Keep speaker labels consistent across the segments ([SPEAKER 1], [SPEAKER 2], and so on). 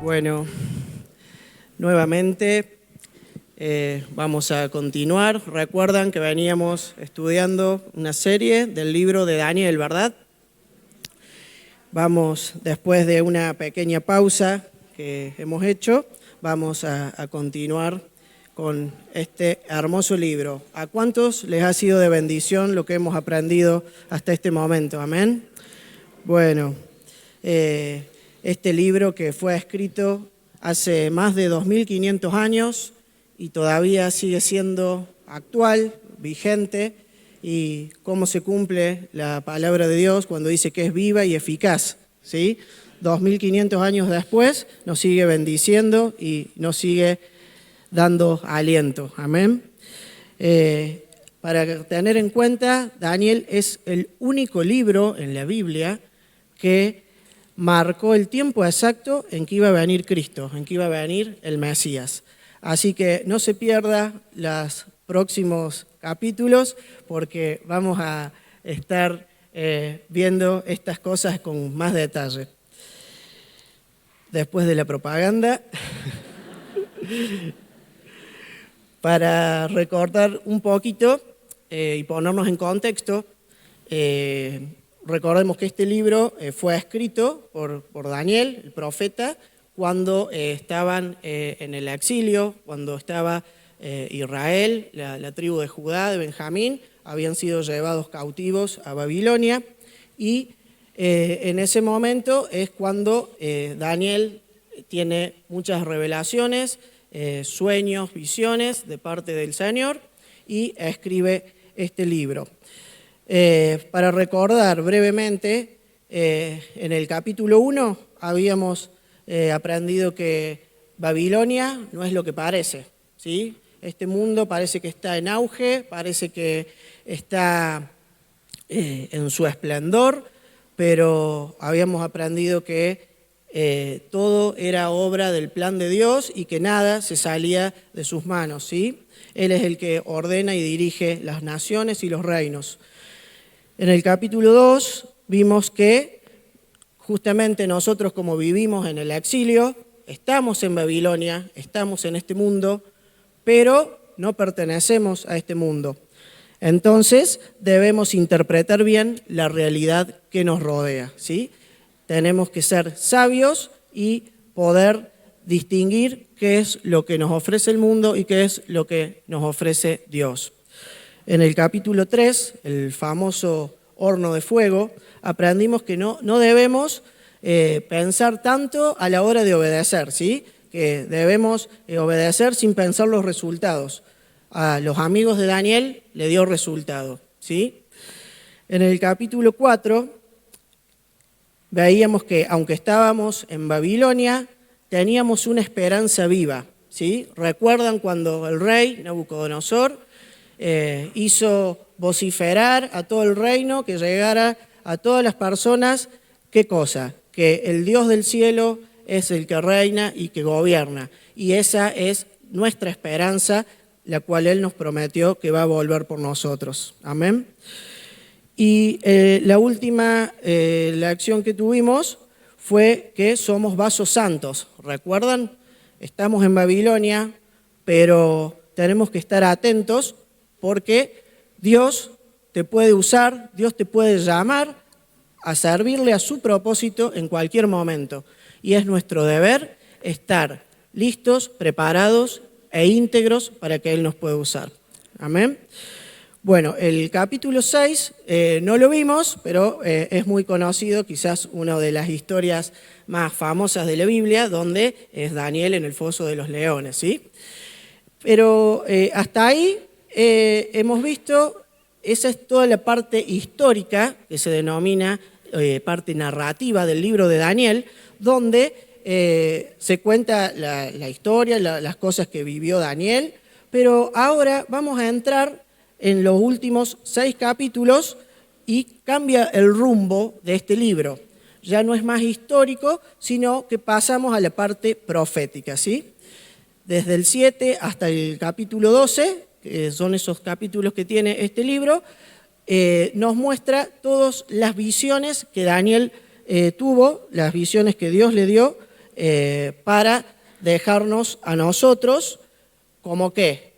[SPEAKER 1] Bueno, nuevamente vamos a continuar. Recuerdan que veníamos estudiando una serie del libro de Daniel, ¿verdad? Vamos, después de una pequeña pausa que hemos hecho, vamos a continuar con este hermoso libro. ¿A cuántos les ha sido de bendición lo que hemos aprendido hasta este momento? Amén. Bueno, este libro que fue escrito hace más de 2500 años y todavía sigue siendo actual, vigente, y cómo se cumple la palabra de Dios cuando dice que es viva y eficaz, ¿sí? 2500 años después nos sigue bendiciendo y nos sigue dando aliento, amén. Para tener en cuenta, Daniel es el único libro en la Biblia que marcó el tiempo exacto en que iba a venir Cristo, en que iba a venir el Mesías. Así que no se pierda los próximos capítulos porque vamos a estar viendo estas cosas con más detalle. Después de la propaganda, para recordar un poquito y ponernos en contexto, recordemos que este libro fue escrito por Daniel, el profeta, cuando estaban en el exilio, cuando estaba Israel, la tribu de Judá, de Benjamín, habían sido llevados cautivos a Babilonia y en ese momento es cuando Daniel tiene muchas revelaciones, sueños, visiones de parte del Señor y escribe este libro. Para recordar brevemente, en el capítulo 1 habíamos aprendido que Babilonia no es lo que parece, ¿sí? Este mundo parece que está en auge, parece que está en su esplendor, pero habíamos aprendido que todo era obra del plan de Dios y que nada se salía de sus manos, ¿sí? Él es el que ordena y dirige las naciones y los reinos. En el capítulo 2 vimos que justamente nosotros, como vivimos en el exilio, estamos en Babilonia, estamos en este mundo, pero no pertenecemos a este mundo. Entonces debemos interpretar bien la realidad que nos rodea, ¿sí? Tenemos que ser sabios y poder distinguir qué es lo que nos ofrece el mundo y qué es lo que nos ofrece Dios. En el capítulo 3, el famoso horno de fuego, aprendimos que no debemos pensar tanto a la hora de obedecer, ¿sí? Que debemos obedecer sin pensar los resultados. A los amigos de Daniel le dio resultado, ¿sí? En el capítulo 4 veíamos que aunque estábamos en Babilonia, teníamos una esperanza viva, ¿sí? ¿Recuerdan cuando el rey Nabucodonosor hizo vociferar a todo el reino, que llegara a todas las personas? ¿Qué cosa? Que el Dios del cielo es el que reina y que gobierna. Y esa es nuestra esperanza, la cual Él nos prometió que va a volver por nosotros. Amén. Y la última lección que tuvimos fue que somos vasos santos. ¿Recuerdan? Estamos en Babilonia, pero tenemos que estar atentos porque Dios te puede usar, Dios te puede llamar a servirle a su propósito en cualquier momento. Y es nuestro deber estar listos, preparados e íntegros para que Él nos pueda usar. Amén. Bueno, el capítulo 6 no lo vimos, pero es muy conocido, quizás una de las historias más famosas de la Biblia, donde es Daniel en el foso de los leones, ¿sí? Pero hasta ahí hemos visto, esa es toda la parte histórica, que se denomina parte narrativa del libro de Daniel, donde se cuenta la historia, las cosas que vivió Daniel, pero ahora vamos a entrar en los últimos 6 capítulos y cambia el rumbo de este libro. Ya no es más histórico, sino que pasamos a la parte profética, ¿sí? Desde el 7 hasta el capítulo 12, que son esos capítulos que tiene este libro, nos muestra todas las visiones que Daniel tuvo, las visiones que Dios le dio para dejarnos a nosotros como qué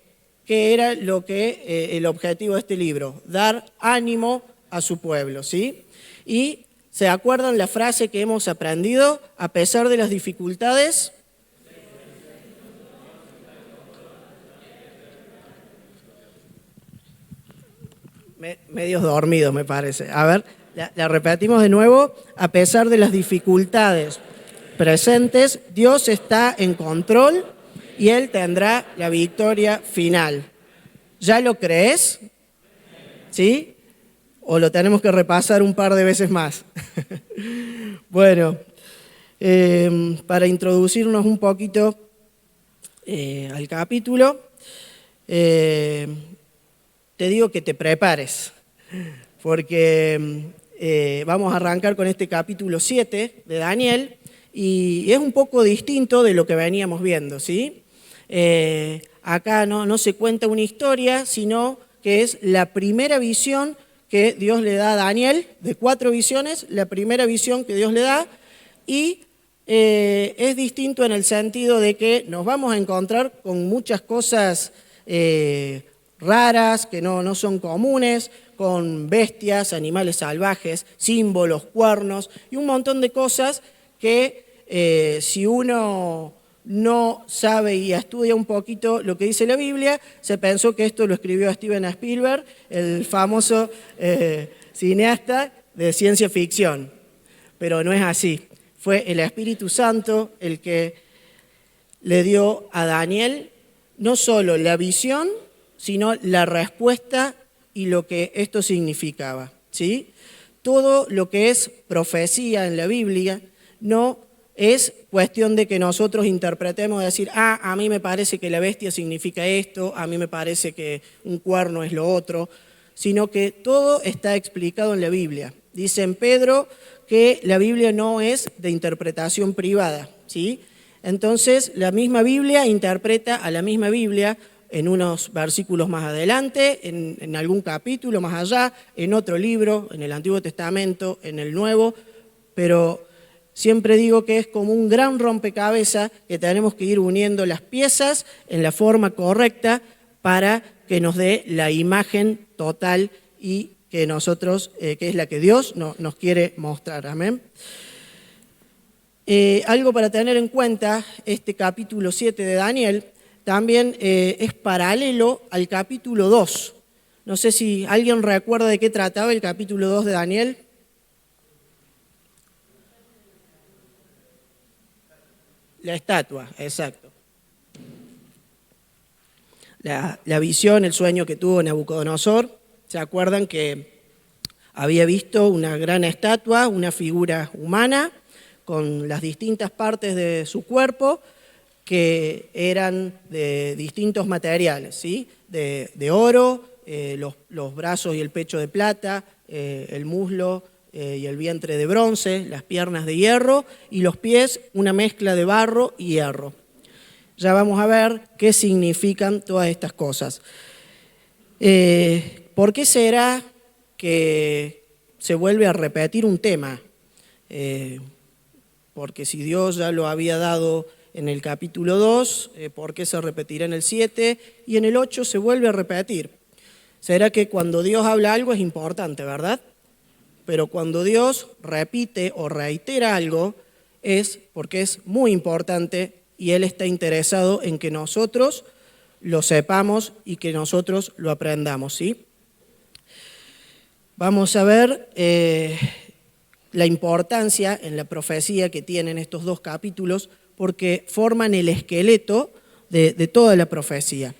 [SPEAKER 1] era lo que el objetivo de este libro, dar ánimo a su pueblo, ¿sí? Y ¿se acuerdan la frase que hemos aprendido? A pesar de las dificultades, medios dormidos me parece. A ver, la repetimos de nuevo. A pesar de las dificultades presentes, Dios está en control y Él tendrá la victoria final. ¿Ya lo crees? ¿Sí? ¿O lo tenemos que repasar un par de veces más? Bueno, para introducirnos un poquito al capítulo, te digo que te prepares, porque vamos a arrancar con este capítulo 7 de Daniel, y es un poco distinto de lo que veníamos viendo, ¿sí? Acá no se cuenta una historia, sino que es la primera visión que Dios le da a Daniel, de 4 visiones, la primera visión que Dios le da, y es distinto en el sentido de que nos vamos a encontrar con muchas cosas raras, que no son comunes, con bestias, animales salvajes, símbolos, cuernos, y un montón de cosas que si uno no sabe y estudia un poquito lo que dice la Biblia, se pensó que esto lo escribió Steven Spielberg, el famoso cineasta de ciencia ficción, pero no es así. Fue el Espíritu Santo el que le dio a Daniel no solo la visión, sino la respuesta y lo que esto significaba, ¿sí? Todo lo que es profecía en la Biblia no es cuestión de que nosotros interpretemos, decir, a mí me parece que la bestia significa esto, a mí me parece que un cuerno es lo otro, sino que todo está explicado en la Biblia. Dice en Pedro que la Biblia no es de interpretación privada, ¿sí? Entonces, la misma Biblia interpreta a la misma Biblia en unos versículos más adelante, en algún capítulo más allá, en otro libro, en el Antiguo Testamento, en el Nuevo, pero siempre digo que es como un gran rompecabezas que tenemos que ir uniendo las piezas en la forma correcta para que nos dé la imagen total y que nosotros, que es la que Dios nos quiere mostrar. Amén. Algo para tener en cuenta, este capítulo 7 de Daniel también es paralelo al capítulo 2. No sé si alguien recuerda de qué trataba el capítulo 2 de Daniel. La estatua, exacto. La visión, el sueño que tuvo Nabucodonosor. ¿Se acuerdan que había visto una gran estatua, una figura humana, con las distintas partes de su cuerpo que eran de distintos materiales, ¿sí? De oro, los brazos y el pecho de plata, el muslo y el vientre de bronce, las piernas de hierro y los pies una mezcla de barro y hierro. Ya vamos a ver qué significan todas estas cosas. ¿Por qué será que se vuelve a repetir un tema? Porque si Dios ya lo había dado en el capítulo 2, ¿por qué se repetirá en el 7? Y en el 8 se vuelve a repetir. ¿Será que cuando Dios habla algo es importante, verdad? Pero cuando Dios repite o reitera algo es porque es muy importante y Él está interesado en que nosotros lo sepamos y que nosotros lo aprendamos, ¿sí? Vamos a ver la importancia en la profecía que tienen estos 2 capítulos porque forman el esqueleto de toda la profecía.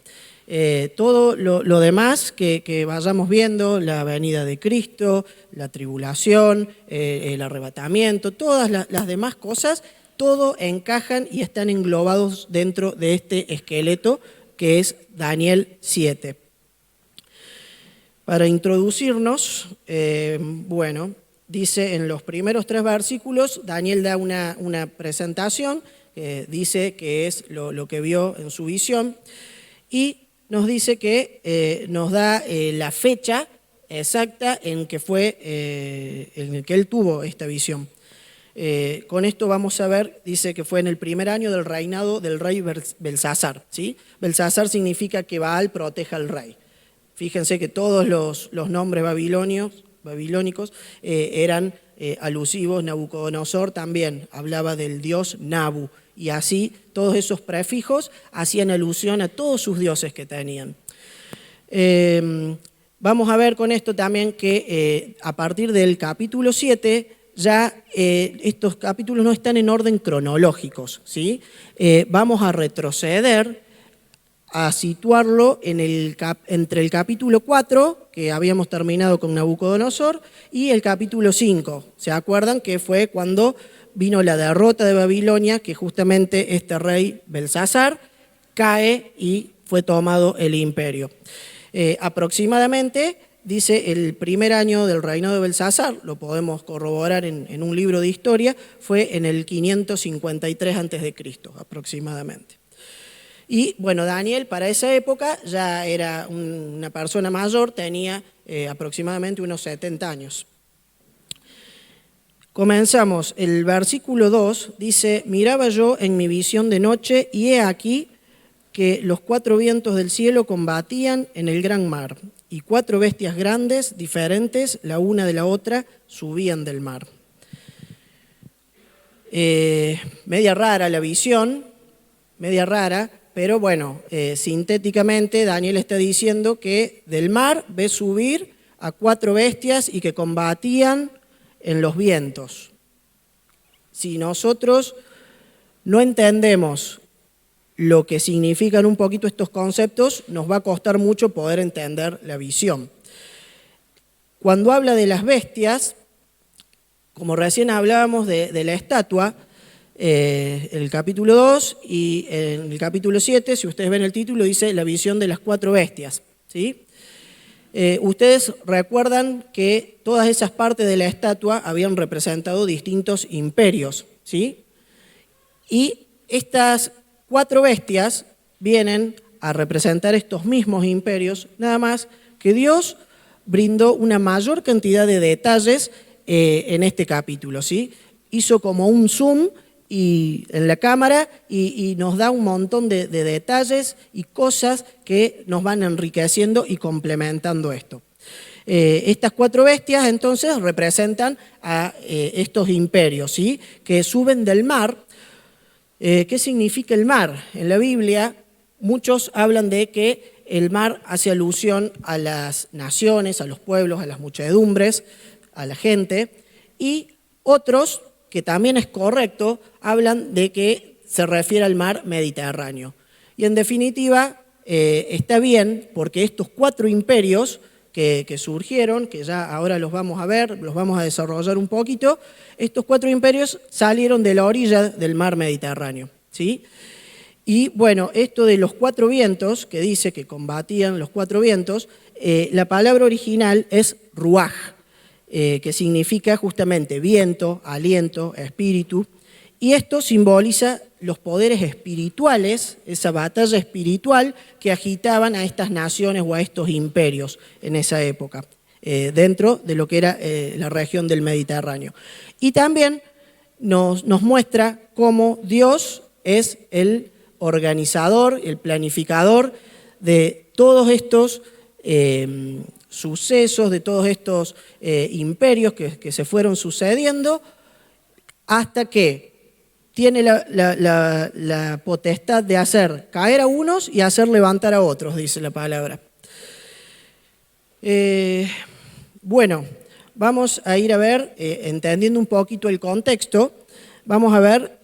[SPEAKER 1] Todo lo demás que vayamos viendo, la venida de Cristo, la tribulación, el arrebatamiento, todas las demás cosas, todo encajan y están englobados dentro de este esqueleto que es Daniel 7. Para introducirnos, dice en los primeros 3 versículos, Daniel da una presentación, dice que es lo que vio en su visión, y nos dice que nos da la fecha exacta en que fue en el que él tuvo esta visión. Con esto vamos a ver, dice que fue en el primer año del reinado del rey Belsasar, ¿sí? Belsasar significa que Baal proteja al rey. Fíjense que todos los nombres babilónicos eran alusivos. Nabucodonosor también hablaba del dios Nabu, y así todos esos prefijos hacían alusión a todos sus dioses que tenían. Vamos a ver con esto también que a partir del capítulo 7 ya estos capítulos no están en orden cronológicos, ¿sí? Vamos a retroceder a situarlo entre el capítulo 4, que habíamos terminado con Nabucodonosor, y el capítulo 5. ¿Se acuerdan? Que fue cuando vino la derrota de Babilonia, que justamente este rey Belsasar cae y fue tomado el imperio. Aproximadamente, dice, el primer año del reinado de Belsasar, lo podemos corroborar en un libro de historia, fue en el 553 a.C., aproximadamente. Y bueno, Daniel para esa época ya era una persona mayor, tenía aproximadamente unos 70 años. Comenzamos, el versículo 2 dice: miraba yo en mi visión de noche y he aquí que los 4 vientos del cielo combatían en el gran mar, y 4 bestias grandes, diferentes, la una de la otra, subían del mar. Media rara la visión, media rara, pero bueno, sintéticamente Daniel está diciendo que del mar ve subir a 4 bestias y que combatían en los vientos. Si nosotros no entendemos lo que significan un poquito estos conceptos, nos va a costar mucho poder entender la visión. Cuando habla de las bestias, como recién hablábamos de la estatua, el capítulo 2 y en el capítulo 7, si ustedes ven el título, dice la visión de las 4 bestias, ¿sí? Ustedes recuerdan que todas esas partes de la estatua habían representado distintos imperios, ¿sí? Y estas 4 bestias vienen a representar estos mismos imperios, nada más que Dios brindó una mayor cantidad de detalles en este capítulo, ¿sí? Hizo como un zoom en la cámara y nos da un montón de detalles y cosas que nos van enriqueciendo y complementando esto. Estas 4 bestias entonces representan a estos imperios, ¿sí? Que suben del mar. ¿Qué significa el mar? En la Biblia muchos hablan de que el mar hace alusión a las naciones, a los pueblos, a las muchedumbres, a la gente, y otros, que también es correcto, hablan de que se refiere al mar Mediterráneo. Y en definitiva está bien, porque estos 4 imperios que surgieron, que ya ahora los vamos a ver, los vamos a desarrollar un poquito, estos 4 imperios salieron de la orilla del mar Mediterráneo, ¿sí? Y bueno, esto de los 4 vientos, que dice que combatían los 4 vientos, la palabra original es ruaj, que significa justamente viento, aliento, espíritu, y esto simboliza los poderes espirituales, esa batalla espiritual que agitaban a estas naciones o a estos imperios en esa época, dentro de lo que era la región del Mediterráneo. Y también nos muestra cómo Dios es el organizador, el planificador de todos estos sucesos, de todos estos imperios que se fueron sucediendo, hasta que tiene la potestad de hacer caer a unos y hacer levantar a otros, dice la palabra. Bueno, vamos a ir a ver, entendiendo un poquito el contexto, vamos a ver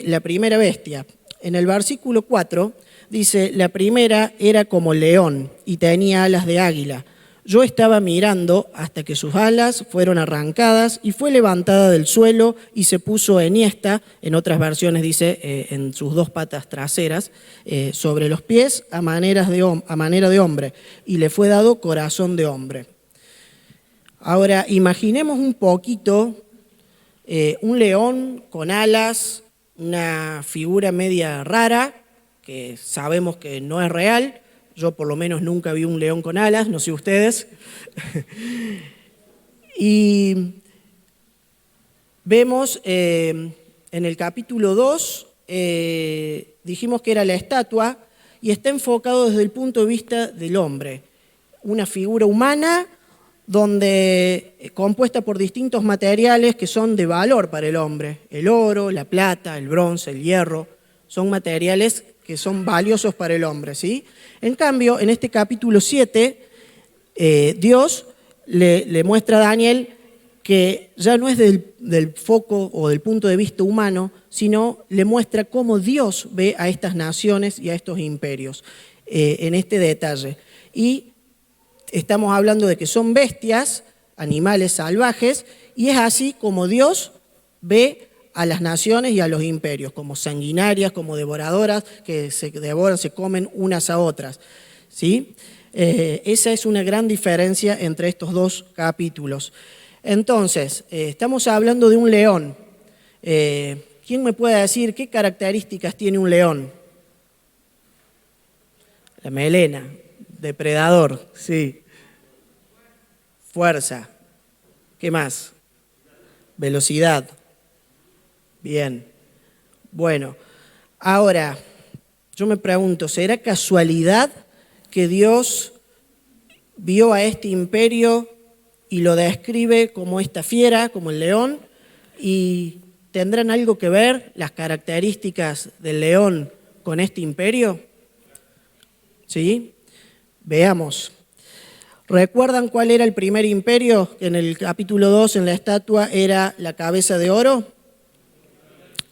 [SPEAKER 1] la primera bestia. En el versículo 4 dice: la primera era como león y tenía alas de águila. Yo estaba mirando hasta que sus alas fueron arrancadas y fue levantada del suelo y se puso enhiesta, en otras versiones dice en sus 2 patas traseras, sobre los pies a manera de hombre, y le fue dado corazón de hombre. Ahora, imaginemos un poquito un león con alas, una figura media rara, que sabemos que no es real. Yo por lo menos nunca vi un león con alas, no sé ustedes. Y vemos en el capítulo 2, dijimos que era la estatua, y está enfocado desde el punto de vista del hombre. Una figura humana compuesta por distintos materiales que son de valor para el hombre. El oro, la plata, el bronce, el hierro, son materiales que son valiosos para el hombre, ¿sí? En cambio, en este capítulo 7, Dios le muestra a Daniel que ya no es del foco o del punto de vista humano, sino le muestra cómo Dios ve a estas naciones y a estos imperios en este detalle. Y estamos hablando de que son bestias, animales salvajes, y es así como Dios ve a las naciones y a los imperios, como sanguinarias, como devoradoras, que se devoran, se comen unas a otras, ¿sí? Esa es una gran diferencia entre estos dos capítulos. Entonces, estamos hablando de un león. ¿Quién me puede decir qué características tiene un león? La melena, depredador, sí. Fuerza. ¿Qué más? Velocidad. Bien. Bueno, ahora, yo me pregunto, ¿será casualidad que Dios vio a este imperio y lo describe como esta fiera, como el león, y tendrán algo que ver las características del león con este imperio? ¿Sí? Veamos. ¿Recuerdan cuál era el primer imperio? En el capítulo 2, en la estatua, era la cabeza de oro.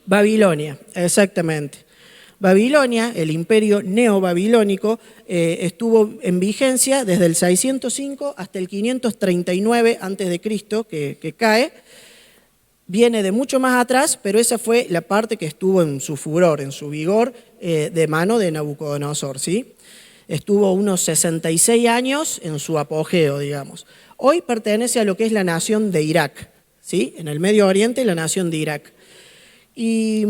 [SPEAKER 1] Babilonia, exactamente. Babilonia, el imperio neobabilónico, estuvo en vigencia desde el 605 hasta el 539 a.C., que cae. Viene de mucho más atrás, pero esa fue la parte que estuvo en su furor, en su vigor, de mano de Nabucodonosor, ¿sí? Estuvo unos 66 años en su apogeo, digamos. Hoy pertenece a lo que es la nación de Irak, ¿sí? En el Medio Oriente, la nación de Irak. Y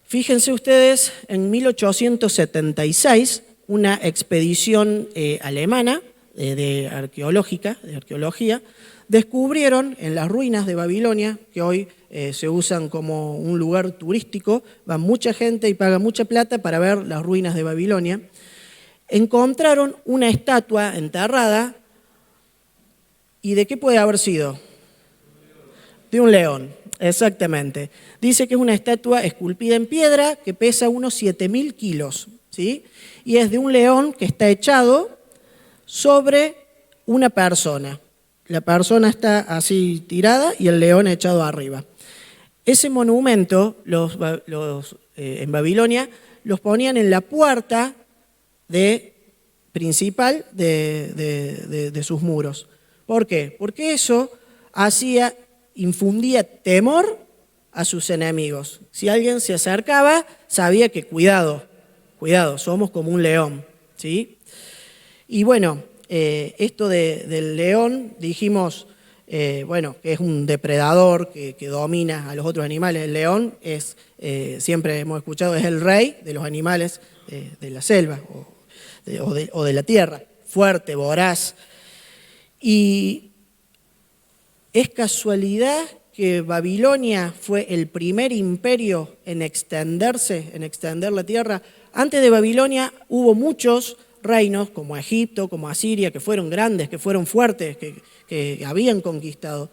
[SPEAKER 1] fíjense ustedes, en 1876, una expedición alemana de arqueología, descubrieron en las ruinas de Babilonia, que hoy se usan como un lugar turístico, va mucha gente y paga mucha plata para ver las ruinas de Babilonia, encontraron una estatua enterrada. ¿Y de qué puede haber sido? De un león, exactamente. Dice que es una estatua esculpida en piedra que pesa unos 7.000 kilos, ¿sí? Y es de un león que está echado sobre una persona. La persona está así tirada y el león echado arriba. Ese monumento, en Babilonia, los ponían en la puerta principal de sus muros. ¿Por qué? Porque eso infundía temor a sus enemigos. Si alguien se acercaba, sabía que cuidado, somos como un león, ¿sí? Y bueno, esto del león, dijimos, que es un depredador que domina a los otros animales. El león es, siempre hemos escuchado, es el rey de los animales de la selva o de la tierra, fuerte, voraz. Y es casualidad que Babilonia fue el primer imperio en extender la tierra. Antes de Babilonia hubo muchos reinos como Egipto, como Asiria, que fueron grandes, que fueron fuertes, que habían conquistado.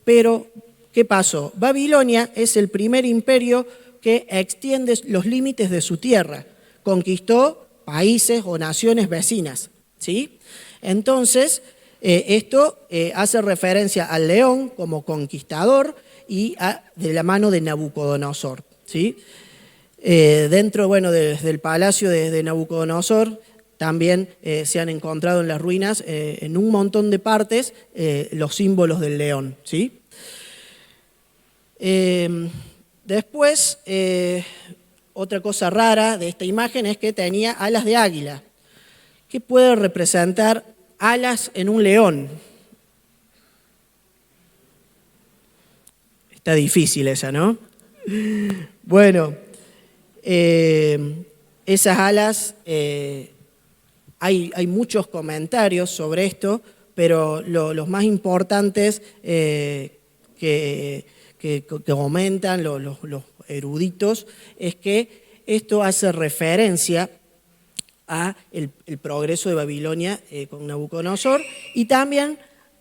[SPEAKER 1] Pero, ¿qué pasó? Babilonia es el primer imperio que extiende los límites de su tierra. Conquistó países o naciones vecinas, ¿sí? Entonces, esto hace referencia al león como conquistador y de la mano de Nabucodonosor, ¿sí? Dentro, del palacio de Nabucodonosor también se han encontrado en las ruinas, en un montón de partes, los símbolos del león, ¿sí? Después, otra cosa rara de esta imagen es que tenía alas de águila. ¿Qué puede representar alas en un león? Está difícil esa, ¿no? Bueno, esas alas, hay muchos comentarios sobre esto, pero los más importantes que comentan los eruditos es que esto hace referencia a el progreso de Babilonia con Nabucodonosor, y también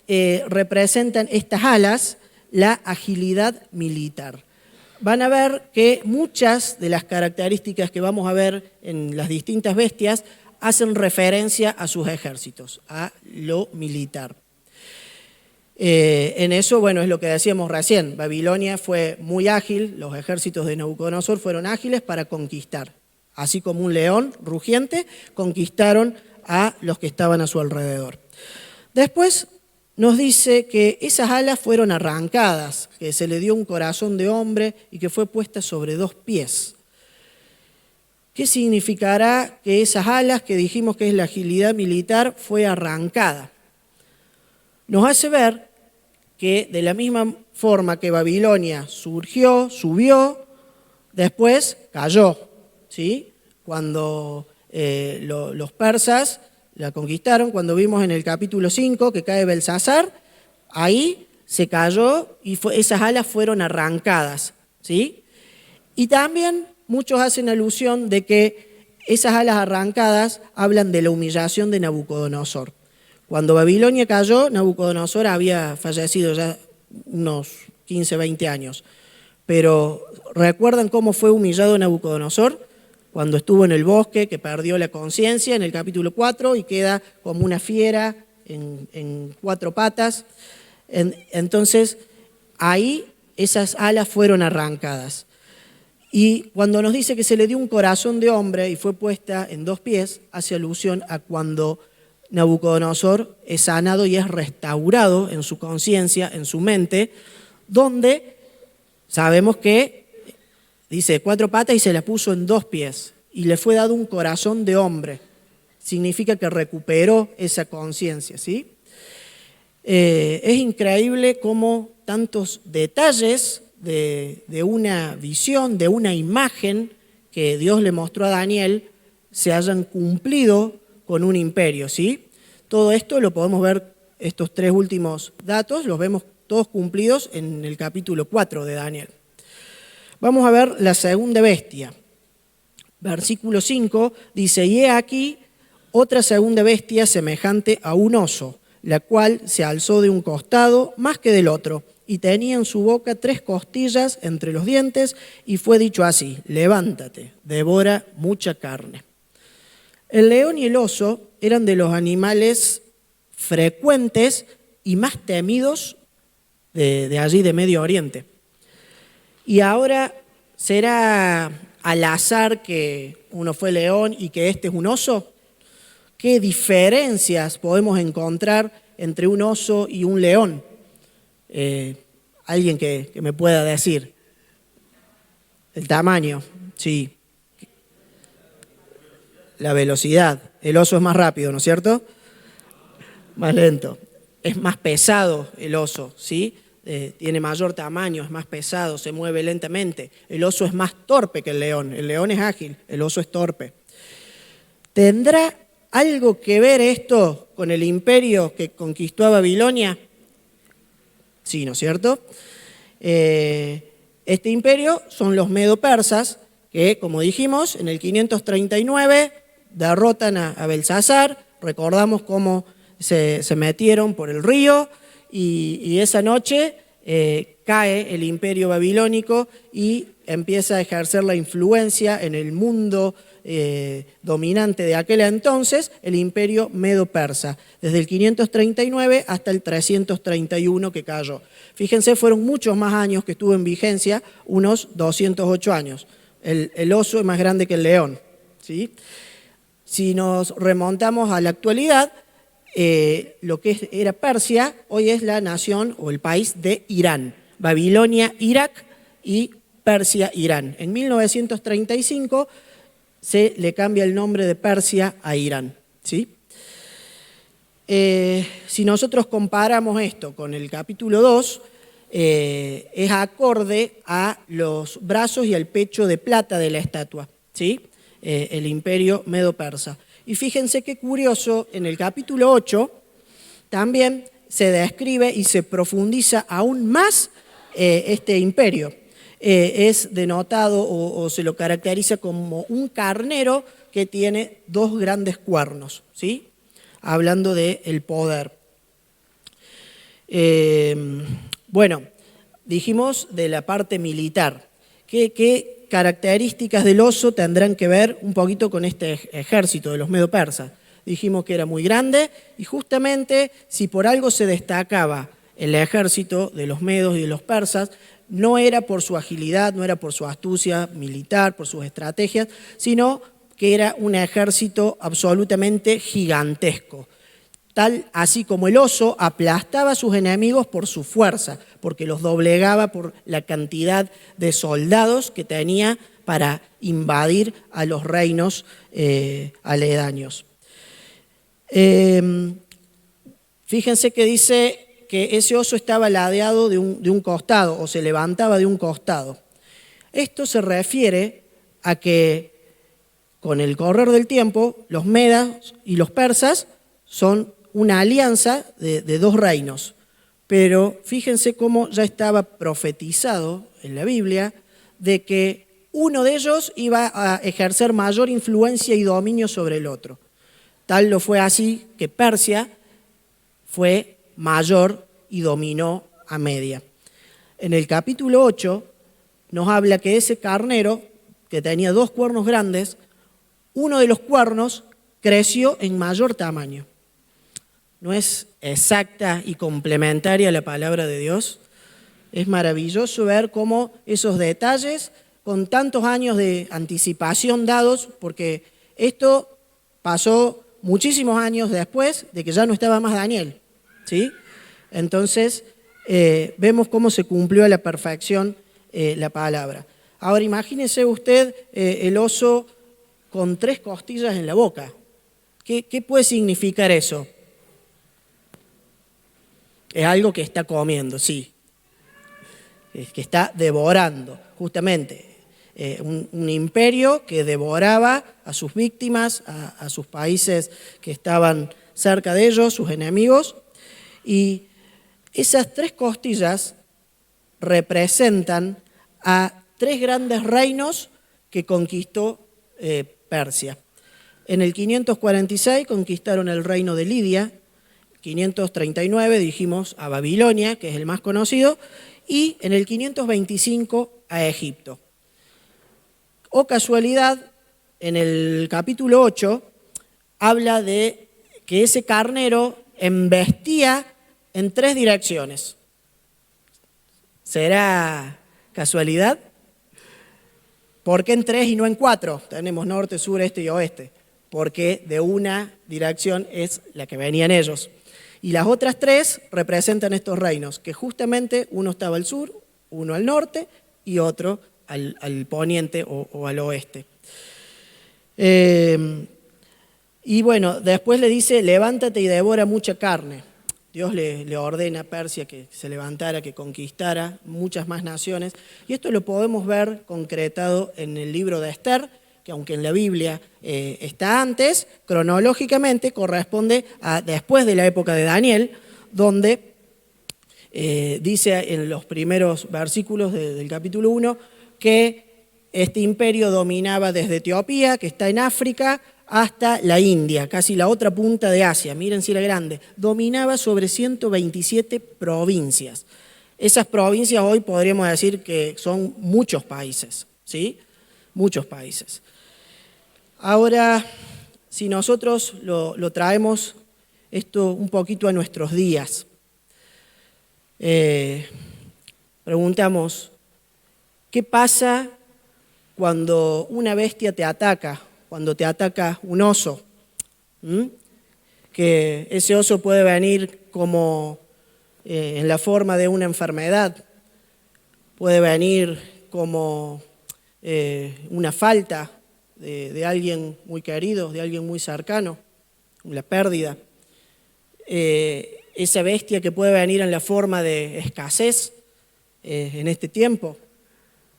[SPEAKER 1] representan estas alas la agilidad militar. Van a ver que muchas de las características que vamos a ver en las distintas bestias hacen referencia a sus ejércitos, a lo militar. En eso, bueno, es lo que decíamos recién, Babilonia fue muy ágil, los ejércitos de Nabucodonosor fueron ágiles para conquistar. Así como un león rugiente, conquistaron a los que estaban a su alrededor. Después nos dice que esas alas fueron arrancadas, que se le dio un corazón de hombre y que fue puesta sobre 2 pies. ¿Qué significará que esas alas, que dijimos que es la agilidad militar, fue arrancada? Nos hace ver que de la misma forma que Babilonia surgió, subió, después cayó, ¿sí? Cuando los persas la conquistaron, cuando vimos en el capítulo 5 que cae Belsasar, ahí se cayó y esas alas fueron arrancadas, ¿sí? Y también muchos hacen alusión de que esas alas arrancadas hablan de la humillación de Nabucodonosor. Cuando Babilonia cayó, Nabucodonosor había fallecido ya unos 15, 20 años. Pero ¿recuerdan cómo fue humillado Nabucodonosor? Cuando estuvo en el bosque, que perdió la conciencia en el capítulo 4 y queda como una fiera en 4 patas. Entonces, ahí esas alas fueron arrancadas. Y cuando nos dice que se le dio un corazón de hombre y fue puesta en 2 pies, hace alusión a cuando Nabucodonosor es sanado y es restaurado en su conciencia, en su mente, donde sabemos que dice 4 patas y se la puso en 2 pies y le fue dado un corazón de hombre. Significa que recuperó esa conciencia, ¿sí? Es increíble cómo tantos detalles de una visión, de una imagen que Dios le mostró a Daniel, se hayan cumplido con un imperio, ¿sí? Todo esto lo podemos ver, estos 3 últimos datos, los vemos todos cumplidos en el capítulo 4 de Daniel. Vamos a ver la segunda bestia. Versículo 5 dice, y he aquí otra segunda bestia semejante a un oso, la cual se alzó de un costado más que del otro, y tenía en su boca 3 costillas entre los dientes, y fue dicho así, levántate, devora mucha carne. El león y el oso eran de los animales frecuentes y más temidos de allí, de Medio Oriente. Y ahora, ¿será al azar que uno fue león y que este es un oso? ¿Qué diferencias podemos encontrar entre un oso y un león? Alguien que me pueda decir. El tamaño, sí. La velocidad. El oso es más rápido, ¿no es cierto? Más lento. Es más pesado el oso, ¿sí? Tiene mayor tamaño, es más pesado, se mueve lentamente. El oso es más torpe que el león es ágil, el oso es torpe. ¿Tendrá algo que ver esto con el imperio que conquistó a Babilonia? Sí, ¿no es cierto? Este imperio son los medo-persas que, como dijimos, en el 539 derrotan a Belsasar. Recordamos cómo se metieron por el río y esa noche cae el imperio babilónico y empieza a ejercer la influencia en el mundo dominante de aquel entonces, el imperio medo-persa, desde el 539 hasta el 331 que cayó. Fíjense, fueron muchos más años que estuvo en vigencia, unos 208 años. El oso es más grande que el león, ¿sí? Si nos remontamos a la actualidad, lo que era Persia, hoy es la nación o el país de Irán. Babilonia, Irak y Persia, Irán. En 1935 se le cambia el nombre de Persia a Irán, ¿sí? Si nosotros comparamos esto con el capítulo 2, es acorde a los brazos y al pecho de plata de la estatua, ¿sí? El imperio medo-persa. Y fíjense qué curioso, en el capítulo 8 también se describe y se profundiza aún más este imperio. Es denotado o se lo caracteriza como un carnero que tiene dos grandes cuernos, ¿sí? Hablando del poder. Bueno, dijimos de la parte militar. ¿Qué características del oso tendrán que ver un poquito con este ejército de los medo-persas? Dijimos que era muy grande y justamente si por algo se destacaba el ejército de los medos y de los persas, no era por su agilidad, no era por su astucia militar, por sus estrategias, sino que era un ejército absolutamente gigantesco. Tal así como el oso aplastaba a sus enemigos por su fuerza, porque los doblegaba por la cantidad de soldados que tenía para invadir a los reinos aledaños. Fíjense que dice que ese oso estaba ladeado de un costado o se levantaba de un costado. Esto se refiere a que con el correr del tiempo los medas y los persas son una alianza de dos reinos. Pero fíjense cómo ya estaba profetizado en la Biblia de que uno de ellos iba a ejercer mayor influencia y dominio sobre el otro. Tal lo fue así que Persia fue mayor y dominó a Media. En el capítulo 8 nos habla que ese carnero, que tenía dos cuernos grandes, uno de los cuernos creció en mayor tamaño. ¿No es exacta y complementaria la palabra de Dios? Es maravilloso ver cómo esos detalles, con tantos años de anticipación dados, porque esto pasó muchísimos años después de que ya no estaba más Daniel, ¿sí? Entonces, vemos cómo se cumplió a la perfección la palabra. Ahora, imagínese usted el oso con 3 costillas en la boca. ¿Qué puede significar eso? Es algo que está comiendo, sí. Es que está devorando, justamente. Un imperio que devoraba a sus víctimas, a sus países que estaban cerca de ellos, sus enemigos. Y esas 3 costillas representan a 3 grandes reinos que conquistó Persia. En el 546 conquistaron el reino de Lidia, 539 dijimos a Babilonia, que es el más conocido, y en el 525 a Egipto. O casualidad, en el capítulo 8 habla de que ese carnero embestía en 3 direcciones. ¿Será casualidad? ¿Por qué en 3 y no en 4? Tenemos norte, sur, este y oeste. Porque de una dirección es la que venían ellos. Y las otras 3 representan estos reinos, que justamente uno estaba al sur, uno al norte y otro al poniente o al oeste. Y bueno, después le dice, levántate y devora mucha carne. Dios le ordena a Persia que se levantara, que conquistara muchas más naciones. Y esto lo podemos ver concretado en el libro de Esther, que aunque en la Biblia está antes, cronológicamente corresponde a después de la época de Daniel, donde dice en los primeros versículos del capítulo 1 que este imperio dominaba desde Etiopía, que está en África, hasta la India, casi la otra punta de Asia, miren si era grande, dominaba sobre 127 provincias. Esas provincias hoy podríamos decir que son muchos países, ¿sí? Muchos países. Ahora, si nosotros lo traemos esto un poquito a nuestros días, preguntamos, ¿qué pasa cuando una bestia te ataca? Cuando te ataca un oso, que ese oso puede venir como en la forma de una enfermedad, puede venir como una falta de alguien muy querido, de alguien muy cercano, la pérdida. Esa bestia que puede venir en la forma de escasez en este tiempo,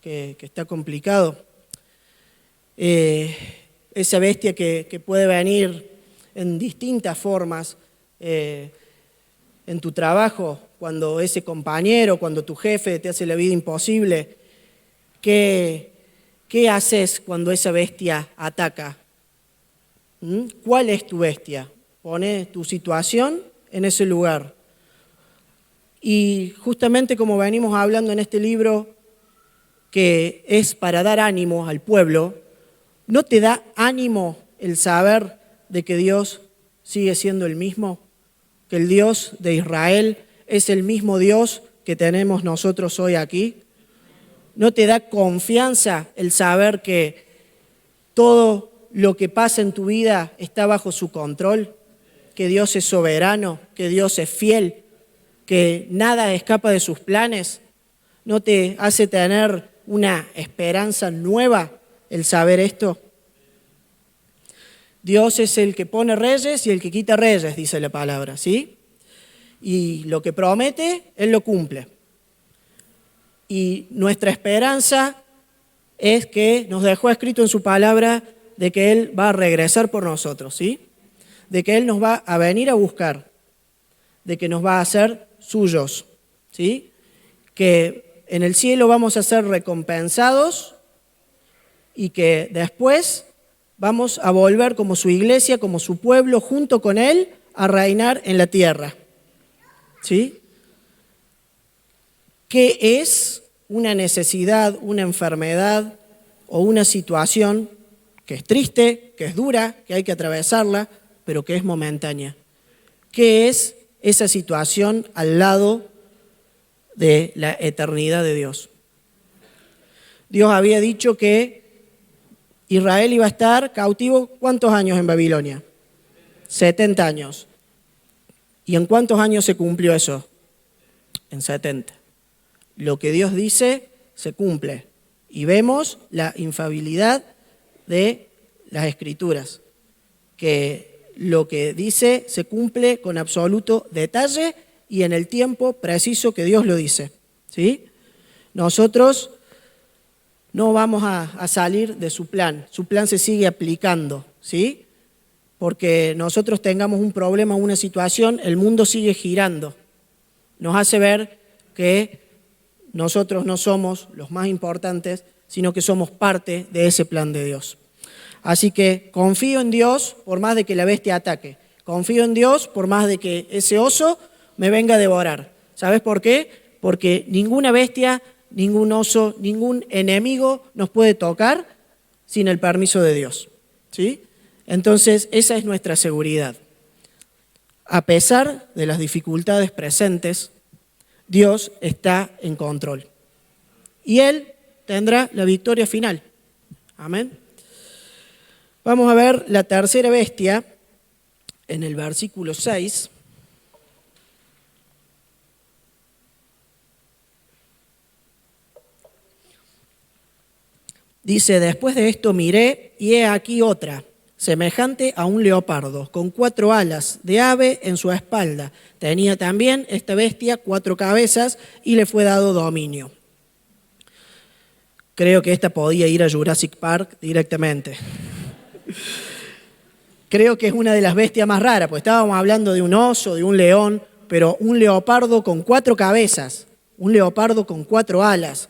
[SPEAKER 1] que está complicado. Esa bestia que puede venir en distintas formas, en tu trabajo, cuando ese compañero, cuando tu jefe te hace la vida imposible, ¿qué haces cuando esa bestia ataca? ¿Cuál es tu bestia? Pone tu situación en ese lugar. Y justamente como venimos hablando en este libro, que es para dar ánimo al pueblo, ¿no te da ánimo el saber de que Dios sigue siendo el mismo? Que el Dios de Israel es el mismo Dios que tenemos nosotros hoy aquí. ¿No te da confianza el saber que todo lo que pasa en tu vida está bajo su control? Que Dios es soberano, que Dios es fiel, que nada escapa de sus planes. ¿No te hace tener una esperanza nueva el saber esto? Dios es el que pone reyes y el que quita reyes, dice la palabra, ¿sí? Y lo que promete, Él lo cumple. Y nuestra esperanza es que nos dejó escrito en su palabra de que Él va a regresar por nosotros, ¿sí? De que Él nos va a venir a buscar, de que nos va a hacer suyos, ¿sí? Que en el cielo vamos a ser recompensados y que después vamos a volver como su iglesia, como su pueblo, junto con Él, a reinar en la tierra, ¿sí? ¿Qué es una necesidad, una enfermedad o una situación que es triste, que es dura, que hay que atravesarla, pero que es momentánea? ¿Qué es esa situación al lado de la eternidad de Dios? Dios había dicho que Israel iba a estar cautivo, ¿cuántos años en Babilonia? 70 años. ¿Y en cuántos años se cumplió eso? En 70. Lo que Dios dice se cumple. Y vemos la infalibilidad de las Escrituras, que lo que dice se cumple con absoluto detalle y en el tiempo preciso que Dios lo dice, ¿sí? Nosotros no vamos a salir de su plan se sigue aplicando, ¿sí? Porque nosotros tengamos un problema, una situación, el mundo sigue girando. Nos hace ver que nosotros no somos los más importantes, sino que somos parte de ese plan de Dios. Así que confío en Dios por más de que la bestia ataque. Confío en Dios por más de que ese oso me venga a devorar. ¿Sabes por qué? Porque ninguna bestia, ningún oso, ningún enemigo nos puede tocar sin el permiso de Dios, ¿sí? Entonces, esa es nuestra seguridad. A pesar de las dificultades presentes, Dios está en control. Y Él tendrá la victoria final. Amén. Vamos a ver la tercera bestia en el versículo 6. Dice, después de esto miré y he aquí otra, semejante a un leopardo, con 4 alas de ave en su espalda. Tenía también esta bestia 4 cabezas y le fue dado dominio. Creo que esta podía ir a Jurassic Park directamente. Creo que es una de las bestias más raras, pues estábamos hablando de un oso, de un león, pero un leopardo con 4 cabezas, un leopardo con 4 alas.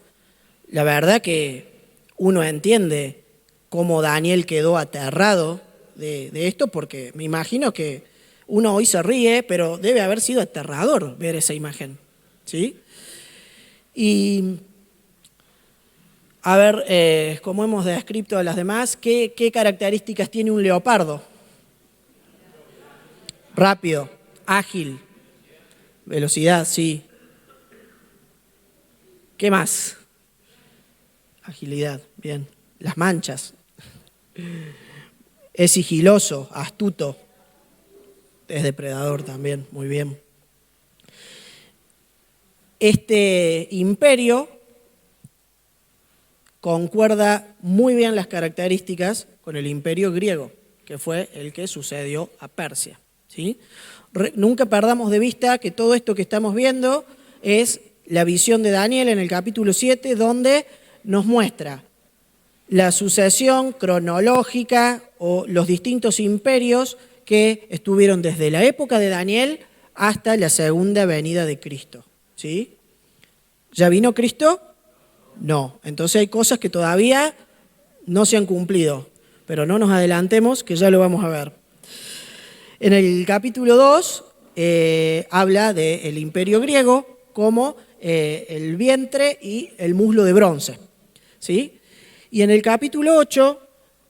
[SPEAKER 1] La verdad que uno entiende cómo Daniel quedó aterrado de esto, porque me imagino que uno hoy se ríe, pero debe haber sido aterrador ver esa imagen, ¿sí? Y a ver, como hemos descrito a las demás, ¿qué características tiene un leopardo? Rápido, ágil, velocidad, sí. ¿Qué más? Agilidad, bien. Las manchas. Es sigiloso, astuto. Es depredador también, muy bien. Este imperio concuerda muy bien las características con el imperio griego, que fue el que sucedió a Persia, ¿sí? Nunca perdamos de vista que todo esto que estamos viendo es la visión de Daniel en el capítulo 7, donde nos muestra la sucesión cronológica o los distintos imperios que estuvieron desde la época de Daniel hasta la segunda venida de Cristo. ¿Sí? ¿Ya vino Cristo? No. Entonces hay cosas que todavía no se han cumplido, pero no nos adelantemos que ya lo vamos a ver. En el capítulo 2 habla del imperio griego como el vientre y el muslo de bronce. ¿Sí? Y en el capítulo 8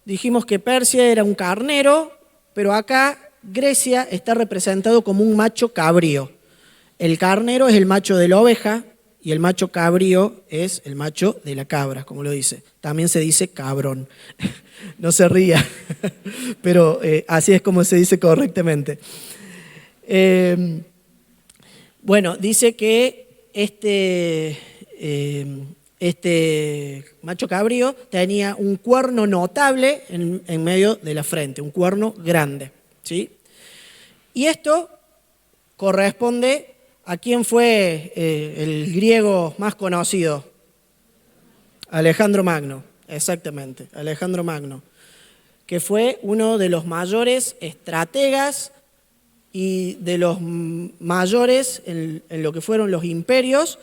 [SPEAKER 1] dijimos que Persia era un carnero, pero acá Grecia está representado como un macho cabrío. El carnero es el macho de la oveja y el macho cabrío es el macho de la cabra, como lo dice. También se dice cabrón. No se ría, pero así es como se dice correctamente. Bueno, dice que este macho cabrío tenía un cuerno notable en medio de la frente, un cuerno grande, ¿sí? Y esto corresponde a quién fue el griego más conocido. Alejandro Magno, exactamente, Alejandro Magno, que fue uno de los mayores estrategas y de los mayores en lo que fueron los imperios.